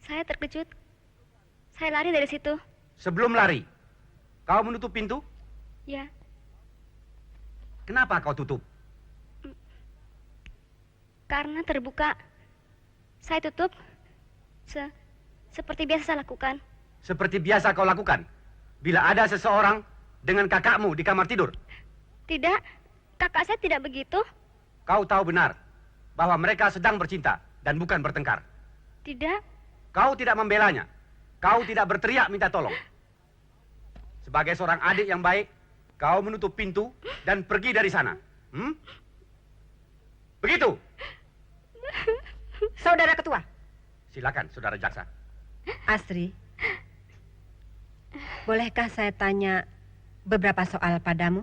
saya terkejut. Saya lari dari situ. Sebelum lari, kau menutup pintu? Ya, Kenapa kau tutup? karena terbuka. Saya tutup. Seperti biasa saya lakukan. Seperti biasa kau lakukan bila ada seseorang dengan kakakmu di kamar tidur. Tidak, kakak saya tidak begitu. Kau tahu benar bahwa mereka sedang bercinta dan bukan bertengkar. Tidak, Kau tidak membelanya. Kau tidak berteriak minta tolong. Sebagai seorang adik yang baik, kau menutup pintu dan pergi dari sana. Begitu. Saudara Ketua. Silakan, Saudara Jaksa. Astri, bolehkah saya tanya beberapa soal padamu?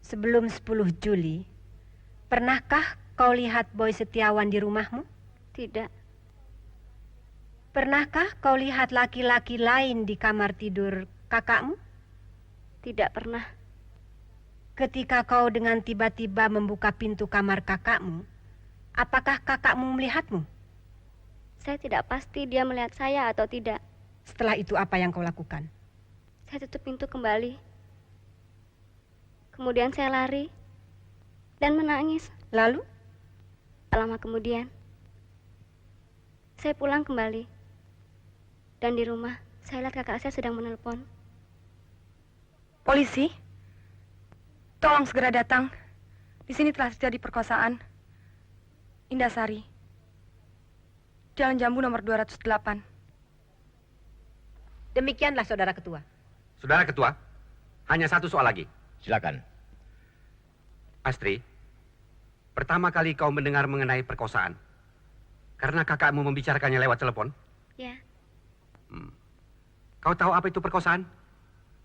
Sebelum 10 Juli, pernahkah kau lihat Boy Setiawan di rumahmu? tidak, Pernahkah kau lihat laki-laki lain di kamar tidur kakakmu? tidak pernah. Ketika kau dengan tiba-tiba membuka pintu kamar kakakmu, apakah kakakmu melihatmu? Saya tidak pasti dia melihat saya atau tidak. Setelah itu apa yang kau lakukan? Saya tutup pintu kembali. Kemudian saya lari dan menangis. Lalu? Tak lama kemudian, saya pulang kembali. Dan di rumah, saya lihat kakak saya sedang menelpon. Polisi, tolong segera datang. Di sini telah terjadi perkosaan. Indasari, Jalan Jambu nomor 208. Demikianlah Saudara Ketua. Saudara Ketua, hanya satu soal lagi. Silakan. Astri, pertama kali kau mendengar mengenai perkosaan karena kakakmu membicarakannya lewat telepon. Ya, Kau tahu apa itu perkosaan?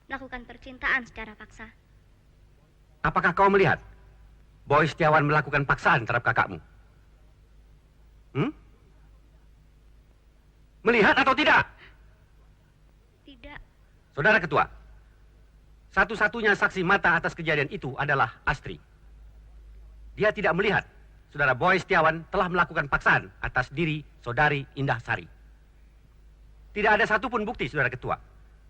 melakukan percintaan secara paksa. Apakah kau melihat Boy Setiawan melakukan paksaan terhadap kakakmu? Melihat atau tidak? Tidak, Saudara Ketua, satu-satunya saksi mata atas kejadian itu adalah Astri. Dia tidak melihat Saudara Boy Setiawan telah melakukan paksaan atas diri Saudari Indah Sari. Tidak ada satupun bukti, Saudara Ketua,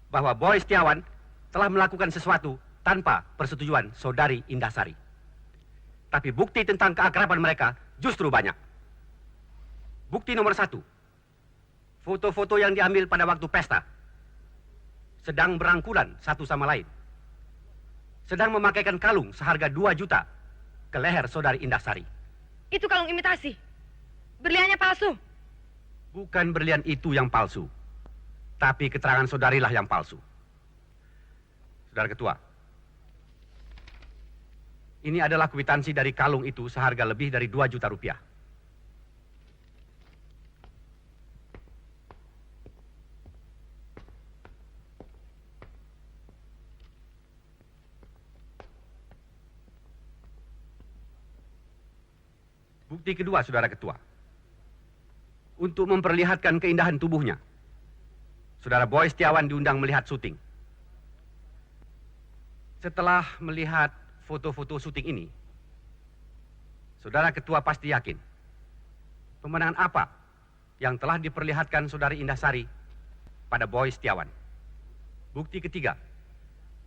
bahwa Boy Setiawan telah melakukan sesuatu tanpa persetujuan Saudari Indah Sari. Tapi bukti tentang keakraban mereka justru banyak. Bukti nomor 1, foto-foto yang diambil pada waktu pesta sedang berangkulan satu sama lain. Sedang memakaikan kalung seharga 2 juta ke leher Saudari Indah Sari. Itu kalung imitasi. Berliannya palsu. Bukan berlian itu yang palsu, tapi keterangan saudarilah yang palsu. Saudara Ketua, ini adalah kwitansi dari kalung itu seharga lebih dari 2 juta rupiah. Bukti kedua, Saudara Ketua. Untuk memperlihatkan keindahan tubuhnya, Saudara Boy Setiawan diundang melihat syuting. Setelah melihat foto-foto syuting ini, Saudara Ketua pasti yakin pemandangan apa yang telah diperlihatkan Saudari Indah Sari pada Boy Setiawan. Bukti ketiga,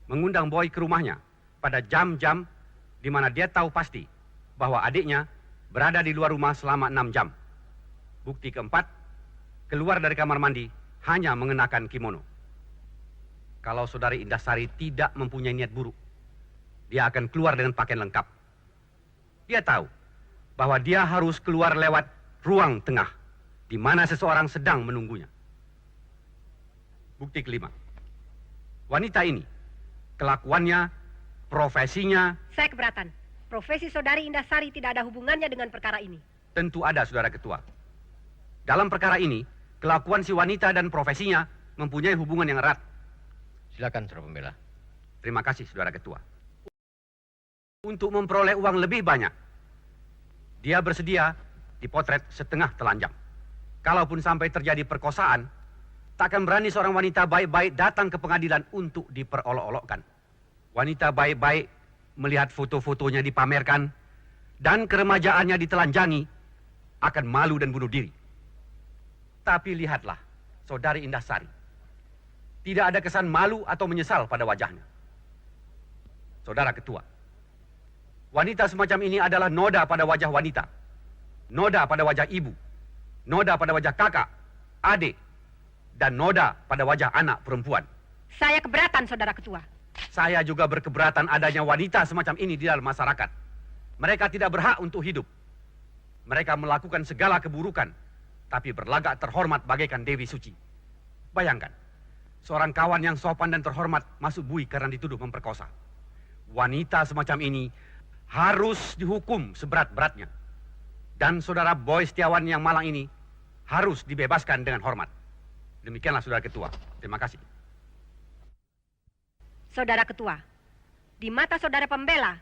mengundang Boy ke rumahnya pada jam-jam di mana dia tahu pasti bahwa adiknya berada di luar rumah selama 6 jam. Bukti keempat, keluar dari kamar mandi hanya mengenakan kimono. Kalau Saudari Indah Sari tidak mempunyai niat buruk, dia akan keluar dengan pakaian lengkap. Dia tahu bahwa dia harus keluar lewat ruang tengah, di mana seseorang sedang menunggunya. Bukti kelima, wanita ini, kelakuannya, profesinya, Saya keberatan. Profesi Saudari Indah Sari tidak ada hubungannya dengan perkara ini. tentu ada, Saudara Ketua. Dalam perkara ini, kelakuan si wanita dan profesinya mempunyai hubungan yang erat. Silakan, Saudara Pembela. Terima kasih, Saudara Ketua. Untuk memperoleh uang lebih banyak, dia bersedia dipotret setengah telanjang. Kalaupun sampai terjadi perkosaan, takkan berani seorang wanita baik-baik datang ke pengadilan untuk diperolok-olokkan. Wanita baik-baik melihat foto-fotonya dipamerkan dan keremajaannya ditelanjangi akan malu dan bunuh diri. Tapi lihatlah, saudari Indahsari. Tidak ada kesan malu atau menyesal pada wajahnya. Saudara Ketua, wanita semacam ini adalah noda pada wajah wanita, noda pada wajah ibu, noda pada wajah kakak, adik, dan noda pada wajah anak perempuan. Saya keberatan, Saudara Ketua. Saya juga berkeberatan adanya wanita semacam ini di dalam masyarakat. Mereka tidak berhak untuk hidup. Mereka melakukan segala keburukan, tapi berlagak terhormat bagaikan Dewi Suci. Bayangkan, seorang kawan yang sopan dan terhormat masuk bui karena dituduh memperkosa. Wanita semacam ini harus dihukum seberat-beratnya. Dan saudara Boy Setiawan yang malang ini harus dibebaskan dengan hormat. Demikianlah Saudara Ketua. Terima kasih. Saudara Ketua, di mata saudara pembela,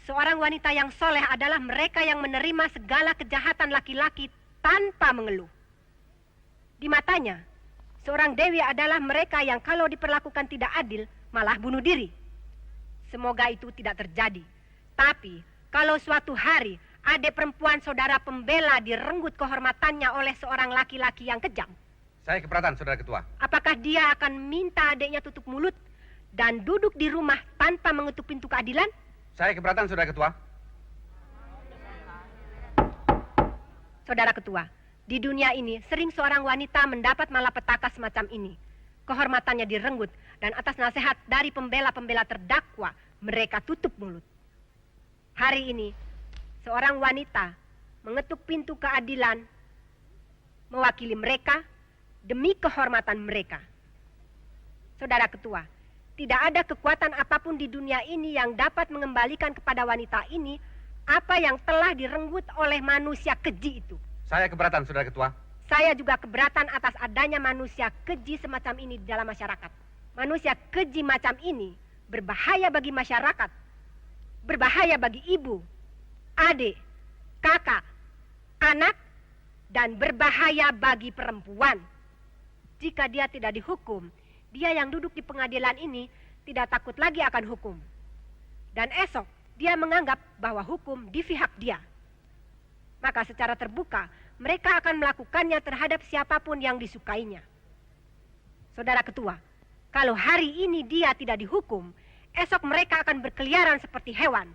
seorang wanita yang soleh adalah mereka yang menerima segala kejahatan laki-laki tanpa mengeluh. Di matanya, seorang dewi adalah mereka yang kalau diperlakukan tidak adil, malah bunuh diri. Semoga itu tidak terjadi. Tapi, kalau suatu hari adik perempuan saudara pembela direnggut kehormatannya oleh seorang laki-laki yang kejam, Saya keberatan, Saudara Ketua. apakah dia akan minta adiknya tutup mulut dan duduk di rumah tanpa mengetuk pintu keadilan? Saya keberatan, Saudara Ketua. Saudara Ketua, di dunia ini sering seorang wanita mendapat malapetaka semacam ini. Kehormatannya direnggut dan atas nasihat dari pembela-pembela terdakwa, mereka tutup mulut. Hari ini, seorang wanita mengetuk pintu keadilan mewakili mereka demi kehormatan mereka. Saudara Ketua, tidak ada kekuatan apapun di dunia ini yang dapat mengembalikan kepada wanita ini apa yang telah direnggut oleh manusia keji itu. Saya keberatan, Saudara Ketua. Saya juga keberatan atas adanya manusia keji semacam ini di dalam masyarakat. Manusia keji macam ini berbahaya bagi masyarakat, berbahaya bagi ibu, adik, kakak, anak, dan berbahaya bagi perempuan. Jika dia tidak dihukum, dia yang duduk di pengadilan ini tidak takut lagi akan hukum. Dan esok dia menganggap bahwa hukum di pihak dia. Maka secara terbuka mereka akan melakukannya terhadap siapapun yang disukainya. Saudara Ketua, kalau hari ini dia tidak dihukum, esok mereka akan berkeliaran seperti hewan.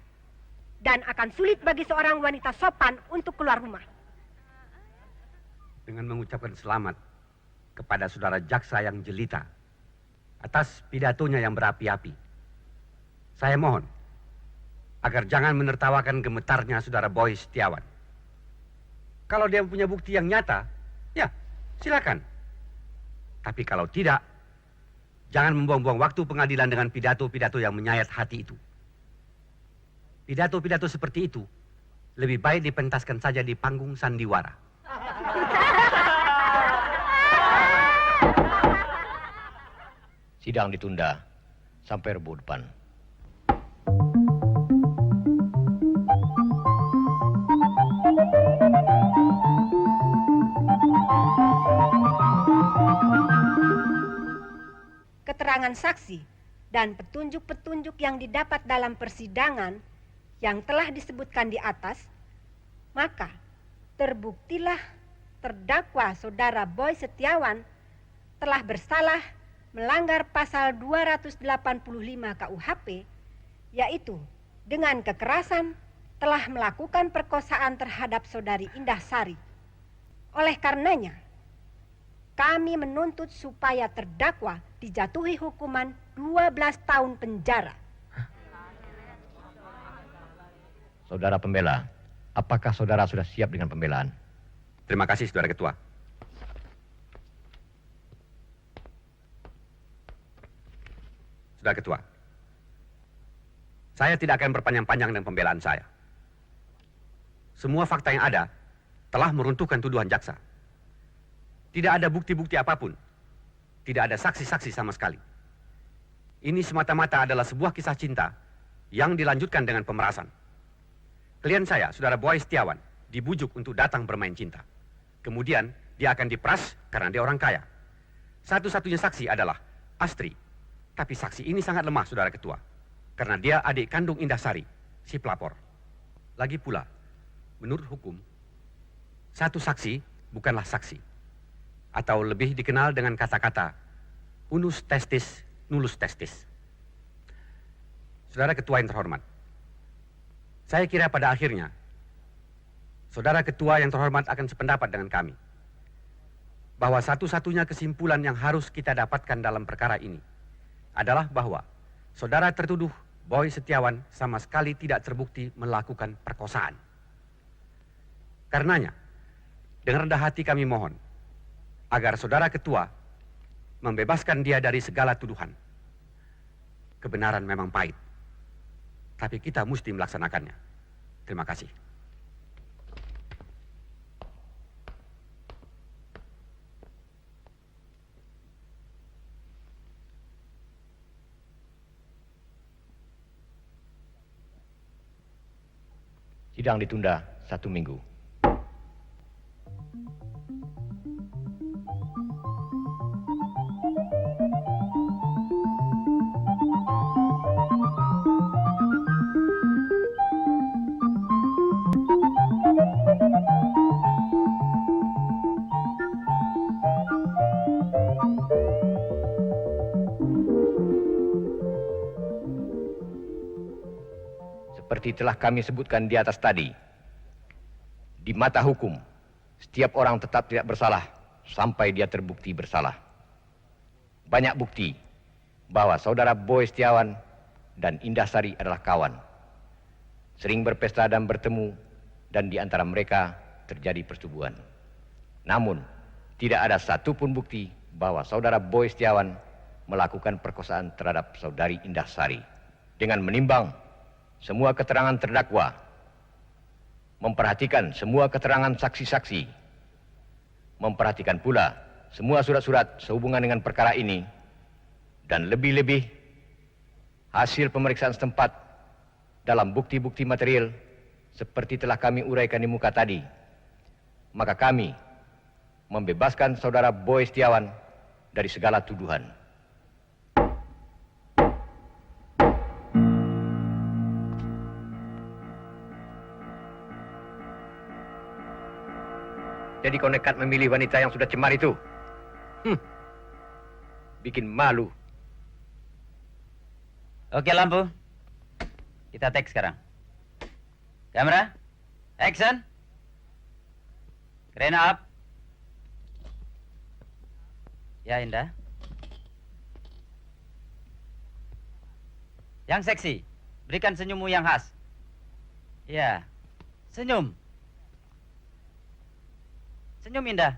Dan akan sulit bagi seorang wanita sopan untuk keluar rumah. Dengan mengucapkan selamat kepada Saudara Jaksa yang jelita atas pidatonya yang berapi-api, saya mohon agar jangan menertawakan gemetarnya Saudara Boy Setiawan. Kalau dia punya bukti yang nyata, ya silakan. Tapi kalau tidak, jangan membuang-buang waktu pengadilan dengan pidato-pidato yang menyayat hati itu. Pidato-pidato seperti itu lebih baik dipentaskan saja di panggung sandiwara. Sidang ditunda sampai Rabu depan. Keterangan saksi dan petunjuk-petunjuk yang didapat dalam persidangan yang telah disebutkan di atas, maka terbuktilah terdakwa saudara Boy Setiawan telah bersalah melanggar pasal 285 KUHP, yaitu dengan kekerasan telah melakukan perkosaan terhadap saudari Indahsari. Oleh karenanya, kami menuntut supaya terdakwa dijatuhi hukuman 12 tahun penjara. Saudara pembela, apakah saudara sudah siap dengan pembelaan? Terima kasih, Saudara Ketua. Saudara Ketua, saya tidak akan berpanjang-panjang dengan pembelaan saya. Semua fakta yang ada telah meruntuhkan tuduhan jaksa. Tidak ada bukti-bukti apapun. Tidak ada saksi-saksi sama sekali. Ini semata-mata adalah sebuah kisah cinta yang dilanjutkan dengan pemerasan. Klien saya, Saudara Boy Setiawan, dibujuk untuk datang bermain cinta. Kemudian dia akan diperas karena dia orang kaya. Satu-satunya saksi adalah Astri. Tapi saksi ini sangat lemah, Saudara Ketua. Karena dia adik kandung Indahsari, si pelapor. Lagi pula, menurut hukum, satu saksi bukanlah saksi. atau lebih dikenal dengan kata-kata unus testis, nullus testis. Saudara Ketua yang terhormat, saya kira pada akhirnya Saudara Ketua yang terhormat akan sependapat dengan kami bahwa satu-satunya kesimpulan yang harus kita dapatkan dalam perkara ini adalah bahwa saudara tertuduh Boy Setiawan sama sekali tidak terbukti melakukan perkosaan. Karenanya, dengan rendah hati kami mohon agar saudara Ketua membebaskan dia dari segala tuduhan. Kebenaran memang pahit, tapi kita mesti melaksanakannya. Terima kasih. Sidang ditunda 1 minggu. Seperti telah kami sebutkan di atas tadi, di mata hukum, setiap orang tetap tidak bersalah sampai dia terbukti bersalah. Banyak bukti bahwa saudara Boy Setiawan dan Indah Sari adalah kawan. Sering berpesta dan bertemu, dan di antara mereka terjadi persetubuhan. Namun, tidak ada satupun bukti bahwa saudara Boy Setiawan melakukan perkosaan terhadap saudari Indah Sari. Dengan menimbang semua keterangan terdakwa, memperhatikan semua keterangan saksi-saksi, memperhatikan pula semua surat-surat sehubungan dengan perkara ini, dan lebih-lebih hasil pemeriksaan setempat dalam bukti-bukti material seperti telah kami uraikan di muka tadi, maka kami membebaskan saudara Boy Setiawan dari segala tuduhan. Jadi kau nekat memilih wanita yang sudah cemar itu? Bikin malu. Oke, lampu. Kita take sekarang. Kamera, action. Crane up. Ya, Indah. Yang seksi, berikan senyummu yang khas. Ya, senyum. Senyum, Indah.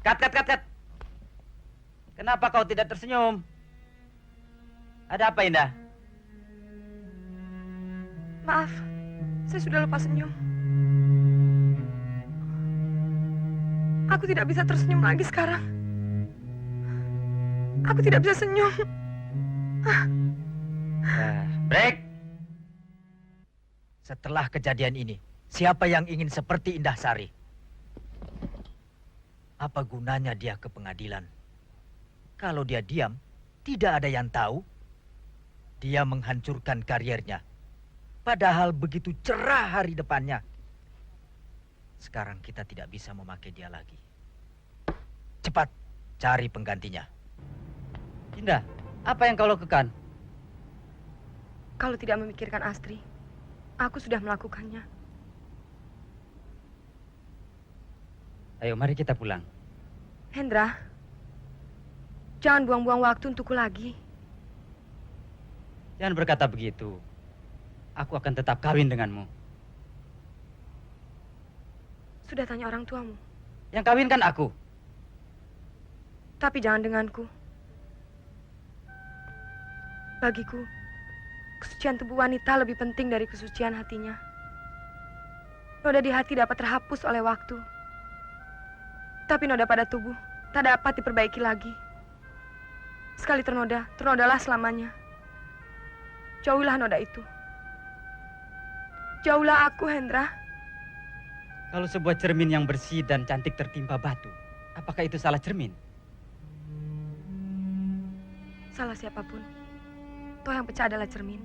Cut. Kenapa kau tidak tersenyum? Ada apa, Indah? Maaf, saya sudah lupa senyum. Aku tidak bisa tersenyum lagi sekarang. Aku tidak bisa senyum. Break. Setelah kejadian ini, siapa yang ingin seperti Indah Sari? Apa gunanya dia ke pengadilan? Kalau dia diam, tidak ada yang tahu. Dia menghancurkan kariernya. Padahal begitu cerah hari depannya. Sekarang kita tidak bisa memakai dia lagi. Cepat, cari penggantinya. Indah, apa yang kau lakukan? Kalau tidak memikirkan Astri, aku sudah melakukannya. Ayo, mari kita pulang. Hendra, jangan buang-buang waktu untukku lagi. Jangan berkata begitu. Aku akan tetap kawin denganmu. Sudah tanya orang tuamu. Yang kawin kan aku. Tapi jangan denganku. Bagiku, kesucian tubuh wanita lebih penting dari kesucian hatinya. Noda di hati dapat terhapus oleh waktu. Tapi noda pada tubuh tak dapat diperbaiki lagi. Sekali ternoda, ternodalah selamanya. Jauhilah noda itu. Jauhlah aku, Hendra. Kalau sebuah cermin yang bersih dan cantik tertimpa batu, apakah itu salah cermin? Salah siapapun, toh yang pecah adalah cermin.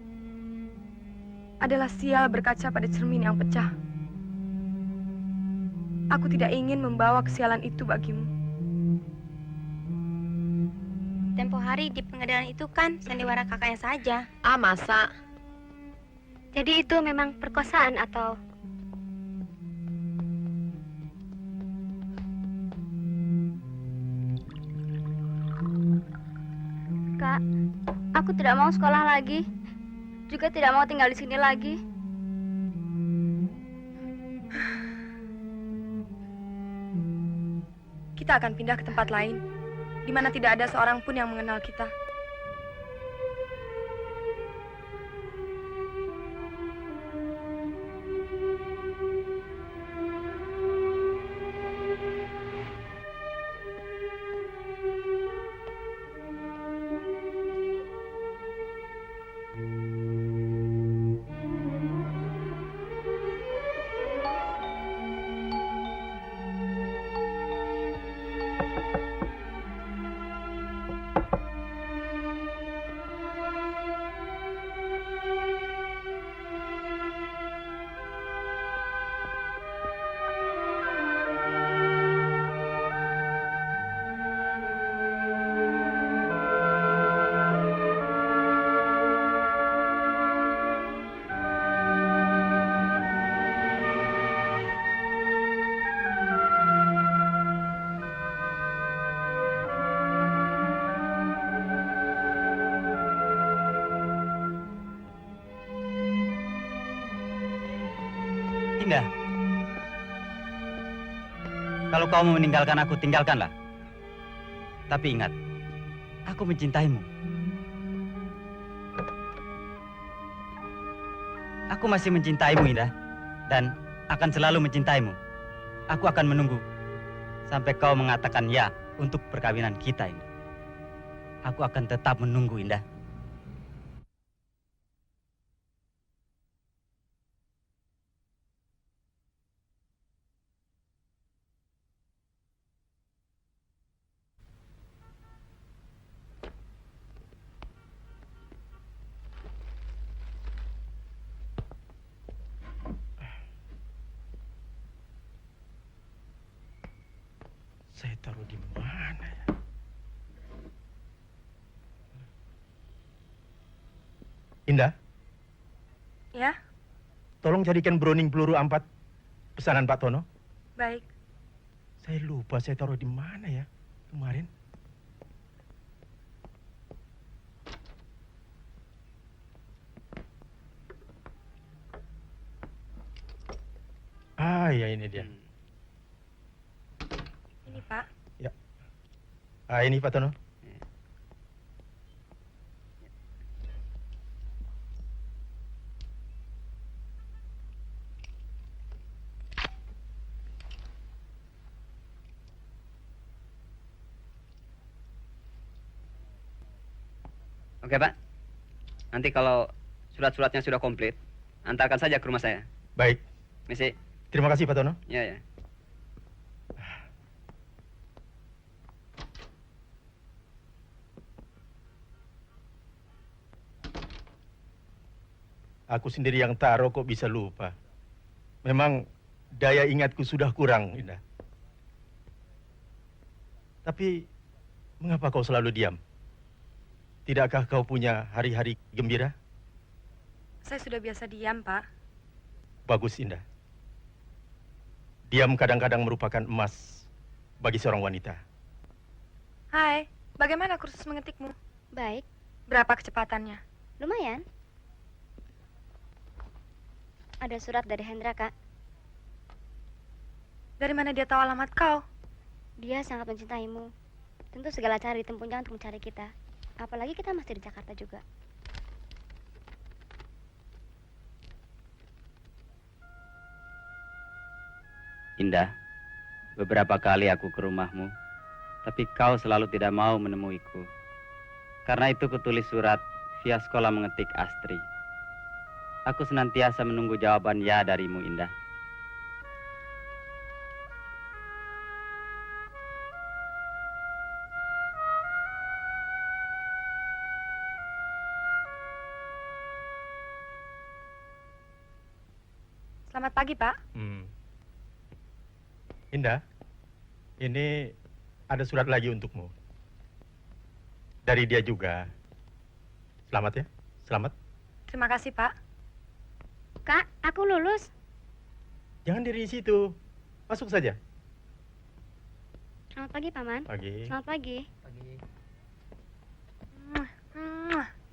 Adalah sial berkaca pada cermin yang pecah. Aku tidak ingin membawa kesialan itu bagimu. Tempo hari di pengadilan itu kan sandiwara kakaknya saja. Ah, masa? Jadi itu memang perkosaan atau... Kak, aku tidak mau sekolah lagi. Juga tidak mau tinggal di sini lagi. Kita akan pindah ke tempat lain, di mana tidak ada seorang pun yang mengenal kita. Indah, kalau kau mau meninggalkan aku, tinggalkanlah. Tapi ingat, aku mencintaimu. Aku masih mencintaimu, Indah. Dan akan selalu mencintaimu. Aku akan menunggu sampai kau mengatakan ya untuk perkawinan kita, Indah. Aku akan tetap menunggu, Indah. Saya taruh di mana ya? Indah, Ya, tolong carikan Browning peluru 4 pesanan Pak Tono. baik. Saya lupa saya taruh di mana ya kemarin. Ah, ya ini dia. Ini, Pak. Ya. Ah, ini Pak Tono. Oke, Pak. Nanti kalau surat-suratnya sudah komplit, antarkan saja ke rumah saya. Baik. Misi. Terima kasih Pak Tono. Ya, ya. Aku sendiri yang taruh kok bisa lupa. Memang daya ingatku sudah kurang, Indah. Tapi mengapa kau selalu diam? Tidakkah kau punya hari-hari gembira? Saya sudah biasa diam, Pak. Bagus, Indah. Diam kadang-kadang merupakan emas bagi seorang wanita. Hai, bagaimana kursus mengetikmu? Baik, Berapa kecepatannya? lumayan. Ada surat dari Hendra, Kak. Dari mana dia tahu alamat kau? Dia sangat mencintaimu. Tentu segala cara ditempuhnya untuk mencari kita. Apalagi kita masih di Jakarta juga. Indah, beberapa kali aku ke rumahmu, tapi kau selalu tidak mau menemuiku. Karena itu kutulis surat via sekolah mengetik Astri. Aku senantiasa menunggu jawaban ya darimu, Indah. Selamat pagi, Pak. Indah, ini ada surat lagi untukmu. Dari dia juga. Selamat ya, selamat. Terima kasih, Pak. Kak, aku lulus. Jangan diri situ, masuk saja. Selamat pagi, Paman. Pagi. Selamat pagi.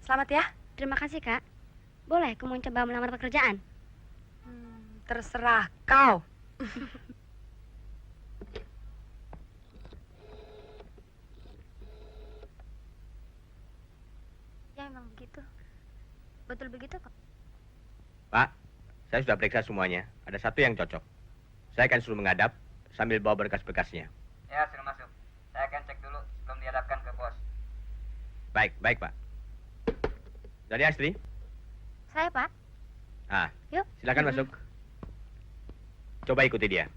Selamat ya. Terima kasih, Kak. Boleh aku mau coba melamar pekerjaan? Terserah kau. Ya, emang begitu. Betul begitu, kok. Pak, saya sudah periksa semuanya. Ada satu yang cocok. Saya akan suruh menghadap sambil bawa berkas-berkasnya. Ya, sudah masuk. Saya akan cek dulu sebelum dihadapkan ke bos. Baik, baik, Pak. Dari Astri? Saya, Pak. Ah, Yuk. silakan masuk. Coba ikuti dia.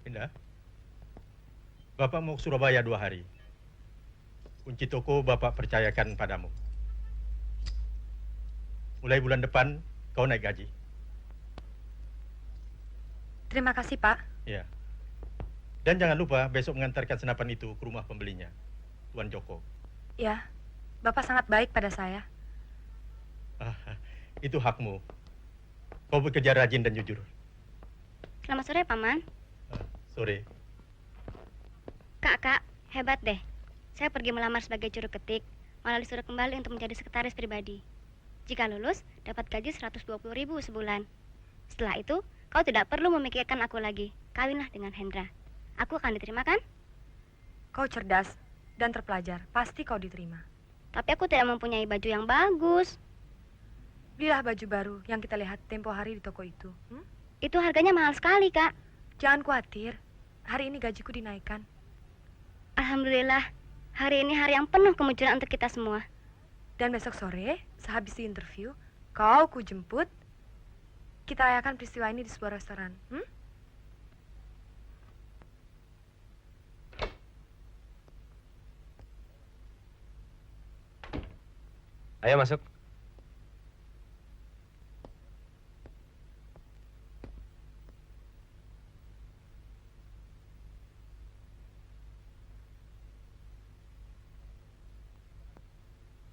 Indah, Bapak mau ke Surabaya 2 hari. Kunci toko Bapak percayakan padamu. Mulai bulan depan, kau naik gaji. Terima kasih, Pak. Ya. Dan jangan lupa besok mengantarkan senapan itu ke rumah pembelinya, Tuan Joko. Ya, Bapak sangat baik pada saya. Ah, itu hakmu. Kau bekerja rajin dan jujur. Selamat sore, Paman. Sore. Kak, hebat deh. Saya pergi melamar sebagai juru ketik, malah disuruh kembali untuk menjadi sekretaris pribadi. Jika lulus, dapat gaji 120.000 sebulan. Setelah itu, kau tidak perlu memikirkan aku lagi. Kawinlah dengan Hendra. Aku akan diterima, kan? Kau cerdas dan terpelajar. Pasti kau diterima. Tapi aku tidak mempunyai baju yang bagus. Belilah baju baru yang kita lihat tempo hari di toko itu. Itu harganya mahal sekali, Kak. Jangan khawatir. Hari ini gajiku dinaikkan. Alhamdulillah. Hari ini hari yang penuh kemunculan untuk kita semua. Dan besok sore, sehabis di interview, kau ku jemput. Kita rayakan peristiwa ini di sebuah restoran. Ayo masuk.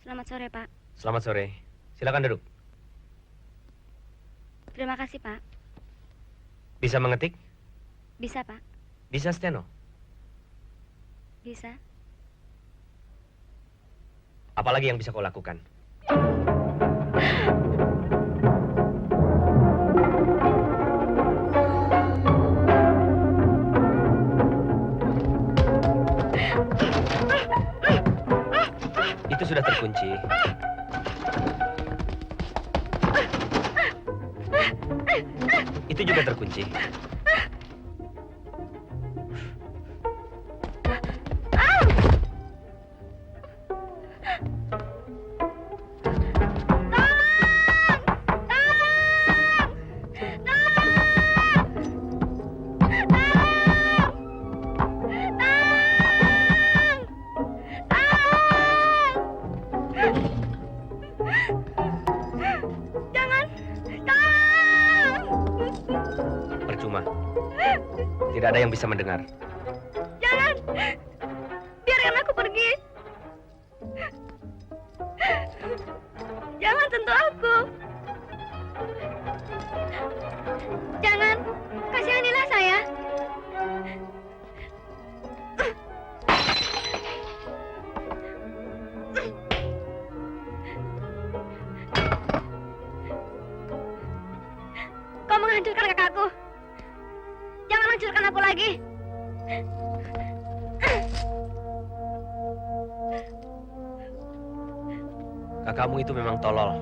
Selamat sore, Pak. Selamat sore. Silakan duduk. Terima kasih, Pak. Bisa mengetik? Bisa, Pak. Bisa steno? Bisa. Apalagi yang bisa kau lakukan? Itu sudah terkunci. Itu juga terkunci. Percuma. Tidak ada yang bisa mendengar. Jangan! Biarkan aku pergi! Jangan sentuh aku! Jangan! Kasihanilah saya! Kau menghancurkan kakakku! Jangan hancurkan aku lagi! Kakakmu itu memang tolol.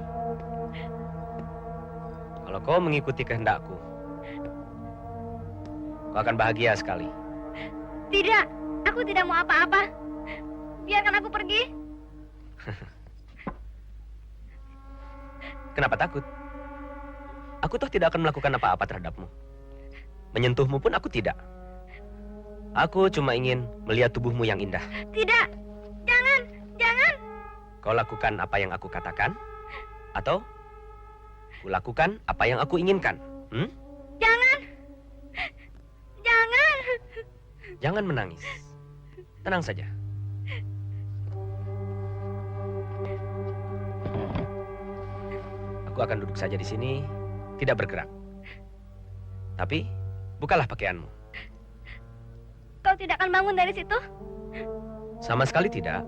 Kalau kau mengikuti kehendakku, kau akan bahagia sekali. Tidak! Aku tidak mau apa-apa! Biarkan aku pergi! Kenapa takut? Aku toh tidak akan melakukan apa-apa terhadapmu. Menyentuhmu pun aku tidak. Aku cuma ingin melihat tubuhmu yang indah. Tidak, jangan, jangan. Kau lakukan apa yang aku katakan, atau kulakukan apa yang aku inginkan. Jangan, jangan. Jangan menangis. Tenang saja. Aku akan duduk saja di sini, tidak bergerak. Tapi, bukalah pakaianmu. Kau tidak akan bangun dari situ? Sama sekali tidak.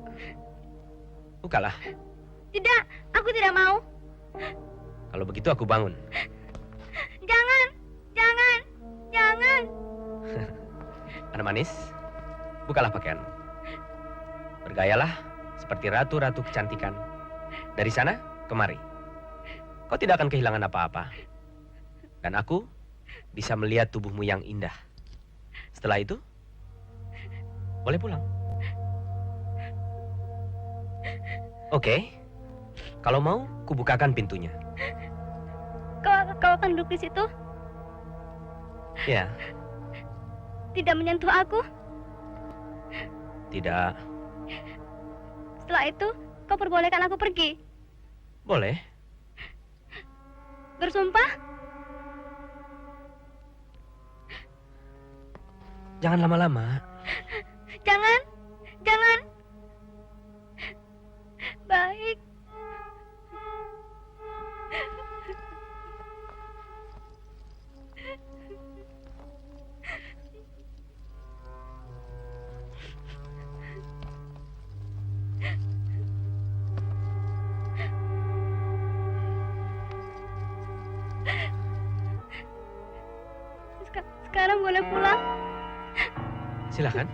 Bukalah. Tidak, aku tidak mau. Kalau begitu aku bangun. Jangan, jangan, jangan. Anak manis, bukalah pakaianmu. Bergayalah seperti ratu-ratu kecantikan. Dari sana, kemari. Kau tidak akan kehilangan apa-apa. Dan aku bisa melihat tubuhmu yang indah. Setelah itu, boleh pulang. Oke, kalau mau, kubukakan pintunya. Kau akan duduk di situ? Ya, Tidak menyentuh aku? tidak. Setelah itu, kau perbolehkan aku pergi? Boleh. Bersumpah? Jangan lama-lama. Jangan, jangan. Baik. Sekarang boleh pulang? Silakan.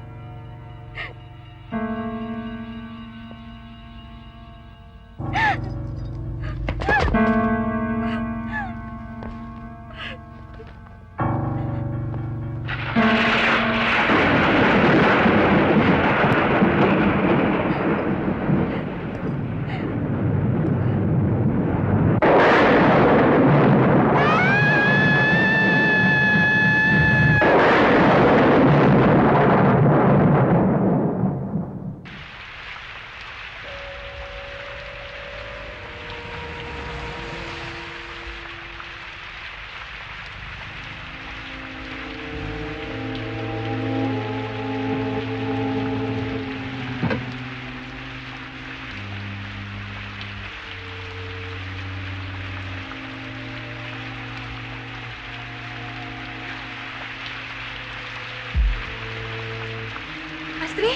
Astri?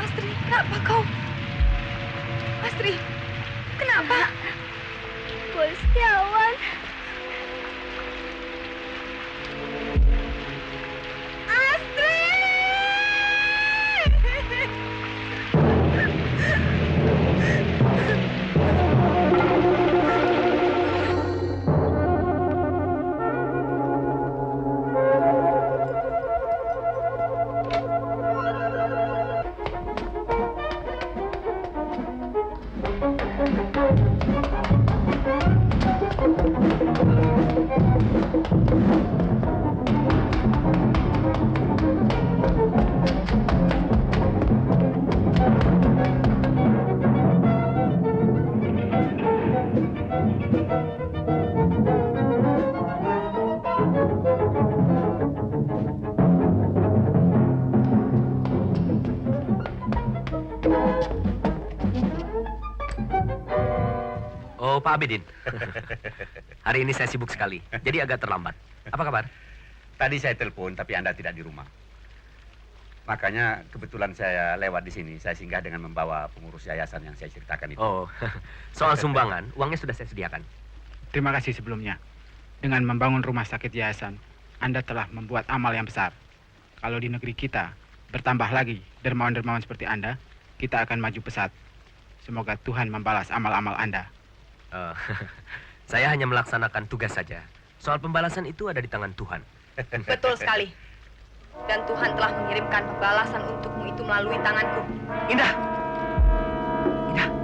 Astri, kenapa kau? Astri, kenapa? Boy Setiawan. Oh, Pak Abidin. Hari ini saya sibuk sekali, jadi agak terlambat. Apa kabar? Tadi saya telepon, tapi Anda tidak di rumah. Makanya kebetulan saya lewat di sini. Saya singgah dengan membawa pengurus yayasan yang saya ceritakan itu. Oh, soal sumbangan, uangnya sudah saya sediakan. Terima kasih sebelumnya. Dengan membangun rumah sakit yayasan, Anda telah membuat amal yang besar. Kalau di negeri kita bertambah lagi dermawan-dermawan seperti Anda, kita akan maju pesat. Semoga Tuhan membalas amal-amal Anda. Saya hanya melaksanakan tugas saja. Soal pembalasan itu ada di tangan Tuhan. Betul sekali. Dan Tuhan telah mengirimkan pembalasan untukmu itu melalui tanganku. Indah! Indah!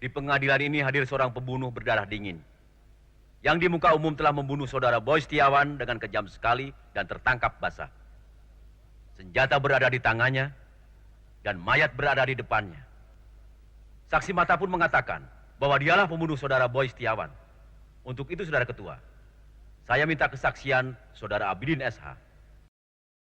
Di pengadilan ini hadir seorang pembunuh berdarah dingin. Yang di muka umum telah membunuh saudara Boy Setiawan dengan kejam sekali dan tertangkap basah. Senjata berada di tangannya dan mayat berada di depannya. Saksi mata pun mengatakan bahwa dialah pembunuh saudara Boy Setiawan. Untuk itu, saudara ketua, saya minta kesaksian saudara Abidin SH.